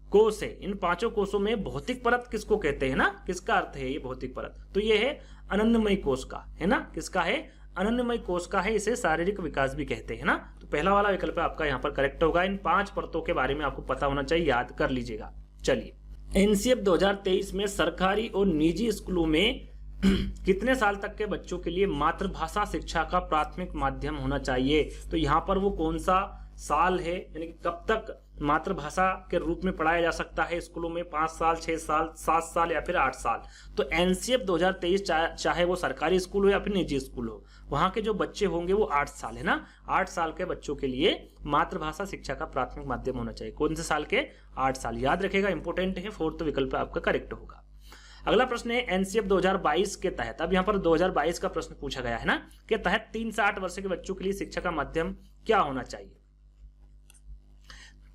कोश है, इन 5 कोशों में भौतिक परत किसको कहते हैं ना, किसका अर्थ है ये भौतिक परत? तो ये है आनंदमय कोश का, है ना। किसका है? आनंदमय कोश का है। इसे शारीरिक विकास भी कहते हैं ना। तो पहला वाला विकल्प आपका यहाँ पर करेक्ट होगा। इन 5 परतों के बारे में आपको पता होना चाहिए, याद कर लीजिएगा। चलिए, एनसीएफ 2023 में सरकारी और निजी स्कूलों में कितने साल तक के बच्चों के लिए मातृभाषा शिक्षा का प्राथमिक माध्यम होना चाहिए? तो यहाँ पर वो कौन सा साल है, यानी कि कब तक मातृभाषा के रूप में पढ़ाया जा सकता है स्कूलों में? 5 साल, 6 साल, 7 साल या फिर 8 साल? तो एनसीएफ 2023 चाहे वो सरकारी स्कूल हो या फिर निजी स्कूल हो, वहां के जो बच्चे होंगे वो 8 साल, है ना। 8 साल के बच्चों के लिए मातृभाषा शिक्षा का प्राथमिक माध्यम होना चाहिए। कौन से साल के? 8 साल। याद रखेगा, इंपोर्टेंट है। 4th विकल्प आपका करेक्ट होगा। अगला प्रश्न है, एनसीएफ 2022 के तहत, अब यहाँ पर 2022 का प्रश्न पूछा गया है ना, के तहत 3 से 8 वर्ष के बच्चों के लिए शिक्षा का माध्यम क्या होना चाहिए?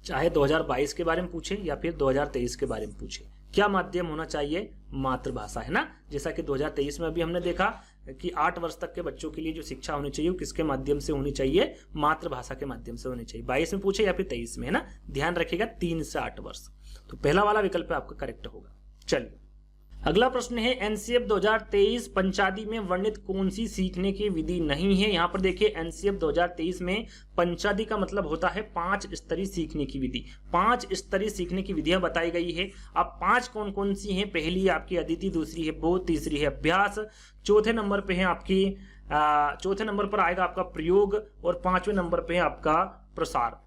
चाहे 2022 के बारे में पूछे या फिर 2023 के बारे में पूछे, क्या माध्यम होना चाहिए? मातृभाषा, है ना। जैसा कि 2023 में अभी हमने देखा कि 8 वर्ष तक के बच्चों के लिए जो शिक्षा होनी चाहिए वो किसके माध्यम से होनी चाहिए? मातृभाषा के माध्यम से होनी चाहिए। 22 में पूछे या फिर 23 में, है ना। ध्यान रखिएगा, 3 से 8 वर्ष। तो पहला वाला विकल्प आपका करेक्ट होगा। चलिए, अगला प्रश्न है, एनसीएफ 2023 पंचादी में वर्णित कौन सी सीखने की विधि नहीं है? यहाँ पर देखिए एनसीएफ 2023 में पंचादी का मतलब होता है 5 स्तरीय सीखने की विधि। 5 स्तरीय सीखने की विधियां बताई गई है। अब 5 कौन कौन सी हैं? पहली आपकी अदिति, दूसरी है बोध, तीसरी है अभ्यास, चौथे नंबर पे है आपकी चौथे नंबर पर आएगा आपका प्रयोग और 5वें नंबर पे है आपका प्रसार,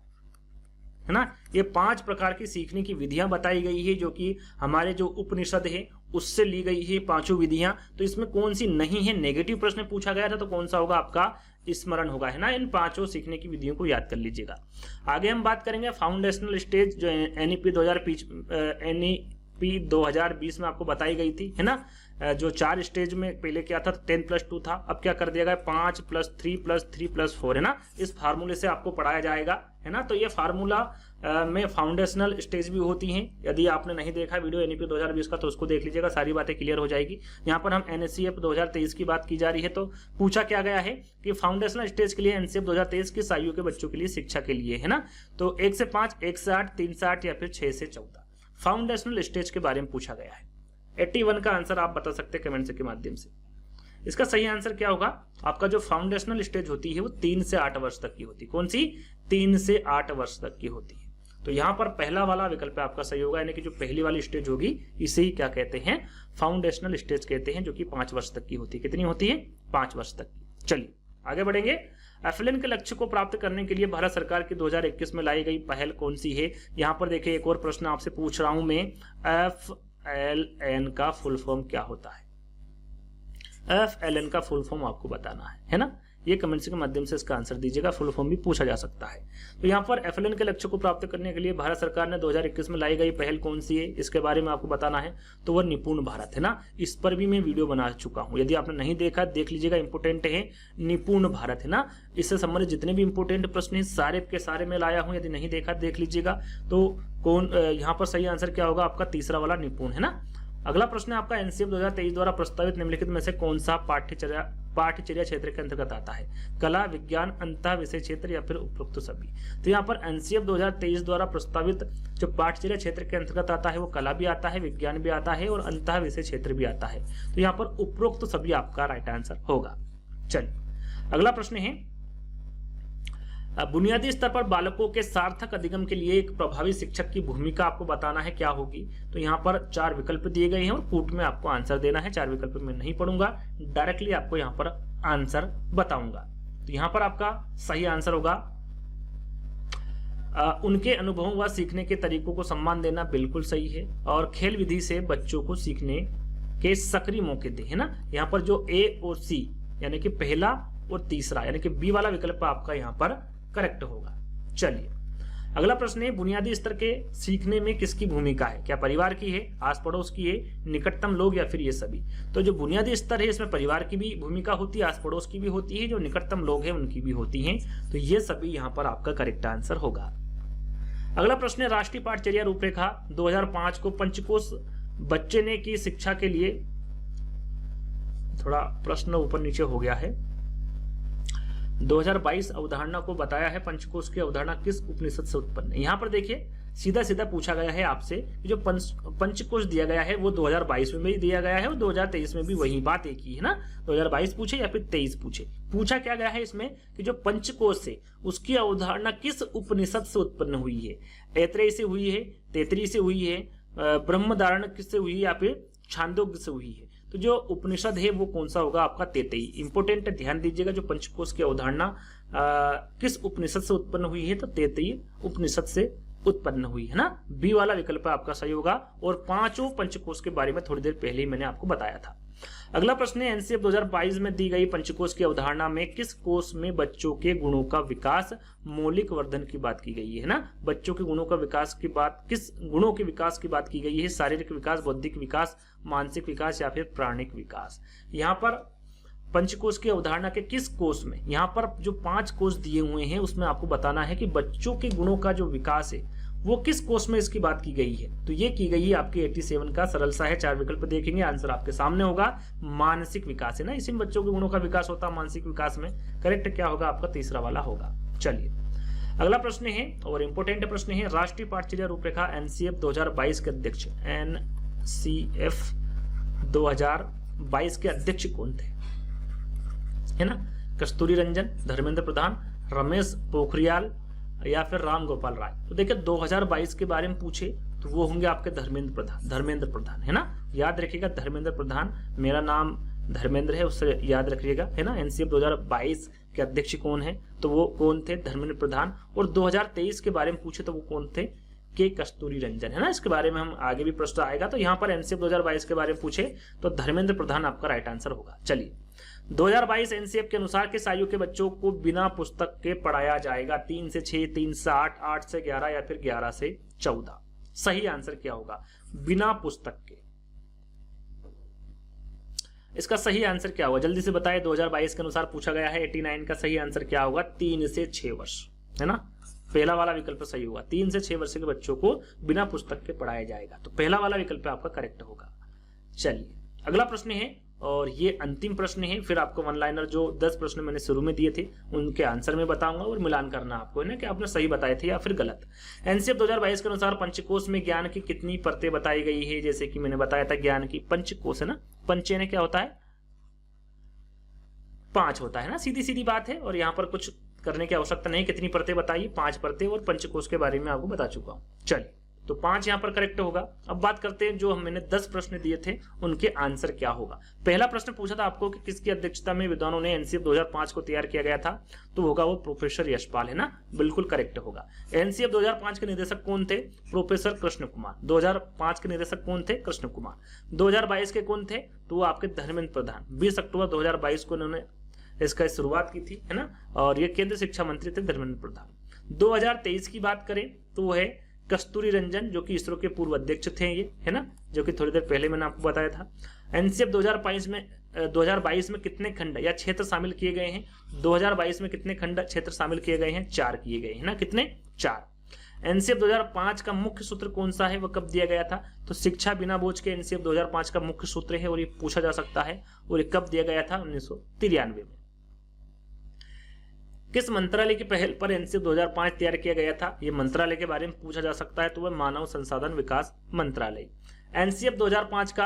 है ना। ये 5 प्रकार की सीखने की विधियां बताई गई है जो कि हमारे जो उपनिषद है उससे ली गई है 5 विधियां। तो इसमें कौन सी नहीं है? नेगेटिव प्रश्न पूछा गया था तो कौन सा होगा? आपका स्मरण होगा, है ना। इन 5 सीखने की विधियों को याद कर लीजिएगा। आगे हम बात करेंगे फाउंडेशनल स्टेज, जो एनईपी 2020 में आपको बताई गई थी, है ना। जो 4 स्टेज में पहले क्या था? 10+2 था। अब क्या कर दिया गया? 5+3+3+4, है ना। इस फार्मूले से आपको पढ़ाया जाएगा, है ना। तो ये फार्मूला में फाउंडेशनल स्टेज भी होती हैं। यदि आपने नहीं देखा वीडियो एनईपी 2020 का तो उसको देख लीजिएगा, सारी बातें क्लियर हो जाएगी। यहाँ पर हम एनसीएफ 2023 की बात की जा रही है। तो पूछा क्या गया है कि फाउंडेशनल स्टेज के लिए एनसीएफ 2023 किस आयु के बच्चों के लिए शिक्षा के लिए, है ना। तो 1 से 5, 1 से 8, 3 से 8 या फिर 6 से 14 फाउंडेशनल स्टेज के बारे में पूछा गया है। 81 का आंसर आप बता सकते हैं कमेंट के माध्यम से। इसका सही आंसर क्या होगा? आपका जो फाउंडेशनल स्टेज होती है वो 3 से 8 वर्ष तक की होती है। कौन सी? 3 से 8 वर्ष तक की होती है। तो यहाँ पर पहला वाला विकल्प आपका सही होगा, यानी कि जो पहली वाली स्टेज होगी इसे ही क्या कहते हैं? फाउंडेशनल स्टेज कहते हैं, जो कि 5 वर्ष तक की होती है। कितनी होती है? 5 वर्ष तक की। चलिए आगे बढ़ेंगे। FLN के लक्ष्य को प्राप्त करने के लिए भारत सरकार की 2021 में लाई गई पहल कौन सी है? यहाँ पर देखिए एक और प्रश्न आपसे पूछ रहा हूं मैं, FLN का फुल फॉर्म क्या होता है? FLN का फुल फॉर्म आपको बताना है ना? ये कमेंट्स के माध्यम से इसका आंसर दीजिएगा, फुल फॉर्म भी पूछा जा सकता है। तो यहाँ पर FLN के लक्ष्य को प्राप्त करने के लिए भारत सरकार ने 2021 में लाई गई पहल कौन सी है, इसके बारे में आपको बताना है। तो वह निपुण भारत है ना, इस पर भी मैं वीडियो बना चुका हूँ, यदि आपने नहीं देखा देख लीजिएगा, इंपोर्टेंट है, निपुण भारत है ना। इससे संबंधित जितने भी इंपोर्टेंट प्रश्न हैं सारे के सारे मैं लाया हूँ, यदि नहीं देखा देख लीजिएगा। तो कौन यहाँ पर सही आंसर क्या होगा आपका? तीसरा वाला निपुण है ना। अगला प्रश्न है आपका, NCEP 2023 द्वारा प्रस्तावित निम्नलिखित में से कौन सा पाठ्यचर्या क्षेत्र के अंतर्गत आता है? कला, विज्ञान, अंतः विषय क्षेत्र या फिर उपरोक्त सभी? तो यहाँ पर NCEP 2023 द्वारा प्रस्तावित जो पाठ्यचर्या क्षेत्र के अंतर्गत आता है वो कला भी आता है, विज्ञान भी आता है और अंतः विषय क्षेत्र भी आता है। तो यहाँ पर उपरोक्त सभी आपका राइट आंसर होगा। चलिए अगला प्रश्न है, बुनियादी स्तर पर बालकों के सार्थक अधिगम के लिए एक प्रभावी शिक्षक की भूमिका आपको बताना है, क्या होगी? तो यहाँ पर 4 विकल्प दिए गए हैं और कूट में आपको आंसर देना है। 4 विकल्प में नहीं पढ़ूंगा, डायरेक्टली आपको यहाँ पर आंसर बताऊंगा। तो यहाँ पर आपका सही आंसर होगा उनके अनुभवों व सीखने के तरीकों को सम्मान देना, बिल्कुल सही है। और खेल विधि से बच्चों को सीखने के सक्रिय मौके दे, है ना। यहाँ पर जो A और C यानी कि पहला और तीसरा यानी कि B वाला विकल्प आपका यहाँ पर करेक्ट होगा। चलिए अगला प्रश्न है, बुनियादी स्तर के सीखने में किसकी भूमिका है? क्या परिवार की है, आस पड़ोस की है, निकटतम लोग या फिर ये सभी? तो जो बुनियादी स्तर है इसमें परिवार की भी भूमिका होती है, आस पड़ोस की भी होती है, जो निकटतम लोग हैं उनकी भी होती है। तो ये सभी यहाँ पर आपका करेक्ट आंसर होगा। अगला प्रश्न है, राष्ट्रीय पाठचर्या रूपरेखा 2005 को पंचकोश बच्चे ने की शिक्षा के लिए, थोड़ा प्रश्न ऊपर नीचे हो गया है, 2022 अवधारणा को बताया है। पंचकोश की अवधारणा किस उपनिषद से उत्पन्न है? यहाँ पर देखिए सीधा सीधा पूछा गया है आपसे, जो पंचकोश दिया गया है वो 2022 में भी दिया गया है और 2023 में भी वही बात एक ही है ना। 2022 पूछे या फिर 23 पूछे, पूछा क्या गया है इसमें कि जो पंचकोश है उसकी अवधारणा किस उपनिषद से उत्पन्न हुई है? ऐत्रेय से हुई है, तैत्तिरीय से हुई है, ब्रह्मधारण किससे हुई है या फिर छांदोग्य से हुई है? तो जो उपनिषद है वो कौन सा होगा आपका? तैत्तिरीय। इंपोर्टेंट ध्यान दीजिएगा, जो पंचकोश की अवधारणा किस उपनिषद से उत्पन्न हुई है? तो तैत्तिरीय उपनिषद से उत्पन्न हुई है ना। बी वाला विकल्प आपका सही होगा। और 5 पंचकोश के बारे में थोड़ी देर पहले ही मैंने आपको बताया था। अगला प्रश्न है, एनसीएफ 2022 में दी गई पंचकोश की अवधारणा में किस कोश में बच्चों के गुणों का विकास, मौलिक वर्धन की बात की गई है ना। बच्चों के गुणों का विकास की बात, किस गुणों के विकास की बात की गई है? शारीरिक विकास, बौद्धिक विकास, मानसिक विकास या फिर प्राणिक विकास? यहाँ पर पंचकोश की अवधारणा के किस कोश में, यहाँ पर जो 5 कोश दिए हुए हैं उसमें आपको बताना है कि बच्चों के गुणों का जो विकास है वो किस कोश में इसकी बात की गई है। तो ये की गई है आपकी 87 का, सरल सा है, 4 विकल्प देखेंगे, आंसर आपके सामने होगा। मानसिक विकास है ना, इसी में बच्चों के गुणों का विकास होता है मानसिक विकास में। करेक्ट क्या होगा आपका? तीसरा वाला होगा। चलिए अगला प्रश्न है और इंपोर्टेंट प्रश्न है, राष्ट्रीय पाठचर्या रूपरेखा एनसीएफ 2022 के अध्यक्ष, एनसीएफ 2022 के अध्यक्ष कौन थे? है ना, कस्तूरी रंजन, धर्मेंद्र प्रधान, रमेश पोखरियाल या फिर राम गोपाल राय? तो देखिए 2022 के बारे में पूछे तो वो होंगे आपके धर्मेंद्र प्रधान है ना। याद रखिएगा धर्मेंद्र प्रधान, मेरा नाम धर्मेंद्र है उससे याद रखिएगा है ना। एनसीएफ 2022 के अध्यक्ष कौन है? तो वो कौन थे? धर्मेंद्र प्रधान। और 2023 के बारे में पूछे तो वो कौन थे? के कस्तूरी रंजन है ना। इसके बारे में हम आगे भी प्रश्न आएगा। तो यहाँ पर एनसीएफ 2022 के बारे में पूछे तो धर्मेंद्र प्रधान आपका राइट आंसर होगा। चलिए 2022 एनसीएफ के अनुसार किस आयु के बच्चों को बिना पुस्तक के पढ़ाया जाएगा? 3 से 6, 3 से 8, 8 से 11 या फिर 11 से 14? सही आंसर क्या होगा? बिना पुस्तक के। इसका सही आंसर क्या होगा जल्दी से बताएं। 2022 के अनुसार पूछा गया है। 89 का सही आंसर क्या होगा? 3 से 6 वर्ष है ना। पहला वाला विकल्प सही होगा। 3 से 6 वर्ष के बच्चों को बिना पुस्तक के पढ़ाया जाएगा। तो पहला वाला विकल्प आपका करेक्ट होगा। चलिए अगला प्रश्न है और ये अंतिम प्रश्न है। फिर आपको वन लाइनर जो 10 प्रश्न मैंने शुरू में दिए थे उनके आंसर में बताऊंगा और मिलान करना आपको है ना कि आपने सही बताए थे या फिर गलत। एनसीएफ 2022 के अनुसार पंचकोश में ज्ञान की कितनी परतें बताई गई है? जैसे कि मैंने बताया था ज्ञान की पंचकोश है ना, पंचे ने क्या होता है? 5 होता है ना, सीधी सीधी बात है। और यहाँ पर कुछ करने की आवश्यकता नहीं। कितनी परतें बताइए? 5 परतें, और पंचकोश के बारे में आपको बता चुका हूं। चलिए तो 5 यहाँ पर करेक्ट होगा। अब बात करते हैं जो मैंने 10 प्रश्न दिए थे उनके आंसर क्या होगा। पहला प्रश्न पूछा था आपको कि किसकी अध्यक्षता में विद्वानों ने एनसीएफ 2005 को तैयार किया गया था, तो होगा वो प्रोफेसर यशपाल, है ना, बिल्कुल करेक्ट होगा। एनसीएफ 2005 के निदेशक कौन थे? प्रोफेसर कृष्ण कुमार। 2005 के निदेशक कौन थे? कृष्ण कुमार। 2022 के कौन थे? तो वो आपके धर्मेंद्र प्रधान। 20 अक्टूबर 2022 को उन्होंने इसका शुरुआत की थी, है ना, और ये केंद्रीय शिक्षा मंत्री थे धर्मेंद्र प्रधान। 2023 की बात करें तो वो है कस्तूरी रंजन, जो कि इसरो के पूर्व अध्यक्ष थे ये, है ना, जो कि थोड़ी देर पहले मैंने आपको बताया था। एनसीएफ 2022 में कितने खंड या क्षेत्र शामिल किए गए हैं? 2022 में कितने खंड क्षेत्र शामिल किए गए हैं? 4 किए गए हैं ना, कितने? 4। एनसीएफ 2005 का मुख्य सूत्र कौन सा है? वह कब दिया गया था? तो शिक्षा बिना बोझ के एनसीएफ 2005 का मुख्य सूत्र है और ये पूछा जा सकता है। और ये कब दिया गया था? 1993 में। किस मंत्रालय की पहल पर एनसीएफ 2005 तैयार किया गया था? ये मंत्रालय के बारे में पूछा जा सकता है, तो वह मानव संसाधन विकास मंत्रालय। एनसीएफ 2005 का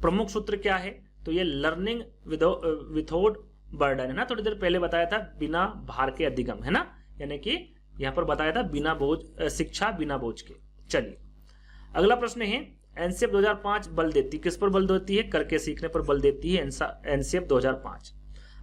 प्रमुख सूत्र क्या है? तो ये लर्निंग विदाउट बर्डन, है ना, थोड़ी देर पहले बताया था, बिना भार के अधिगम, है ना, यानी कि यहां पर बताया था बिना बोझ, शिक्षा बिना बोझ के। चलिए अगला प्रश्न है, एनसीएफ 2005 बल देती, किस पर बल देती है? करके सीखने पर बल देती है एनसीएफ 2005।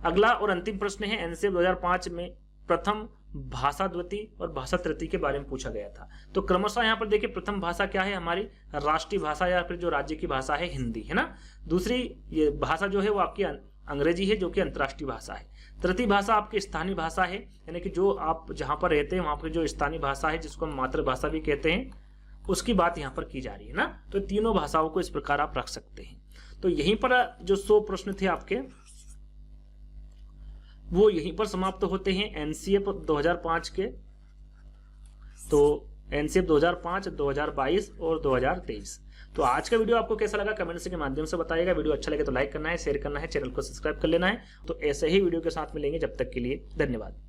अगला और अंतिम प्रश्न है, एनसीएफ 2005 में प्रथम भाषा द्वितीय और भाषा तृतीय के बारे में पूछा गया था। तो क्रमशः यहाँ पर देखिए, प्रथम भाषा क्या है? हमारी राष्ट्रीय भाषा या फिर जो राज्य की भाषा है हिंदी, है ना। दूसरी ये भाषा जो है वो आपकी अंग्रेजी है, जो कि अंतर्राष्ट्रीय भाषा है। तृतीय भाषा आपकी स्थानीय भाषा है, यानी कि जो आप जहां पर रहते हैं वहां पर जो स्थानीय भाषा है, जिसको हम मातृभाषा भी कहते हैं, उसकी बात यहाँ पर की जा रही है ना। तो तीनों भाषाओं को इस प्रकार आप रख सकते हैं। तो यहीं पर जो 100 प्रश्न थे आपके, वो यहीं पर समाप्त होते हैं एनसीएफ 2005 के। तो एनसीएफ 2005, 2022 और 2023। तो आज का वीडियो आपको कैसा लगा कमेंट्स के माध्यम से बताइएगा। वीडियो अच्छा लगे तो लाइक करना है, शेयर करना है, चैनल को सब्सक्राइब कर लेना है। तो ऐसे ही वीडियो के साथ मिलेंगे, जब तक के लिए धन्यवाद।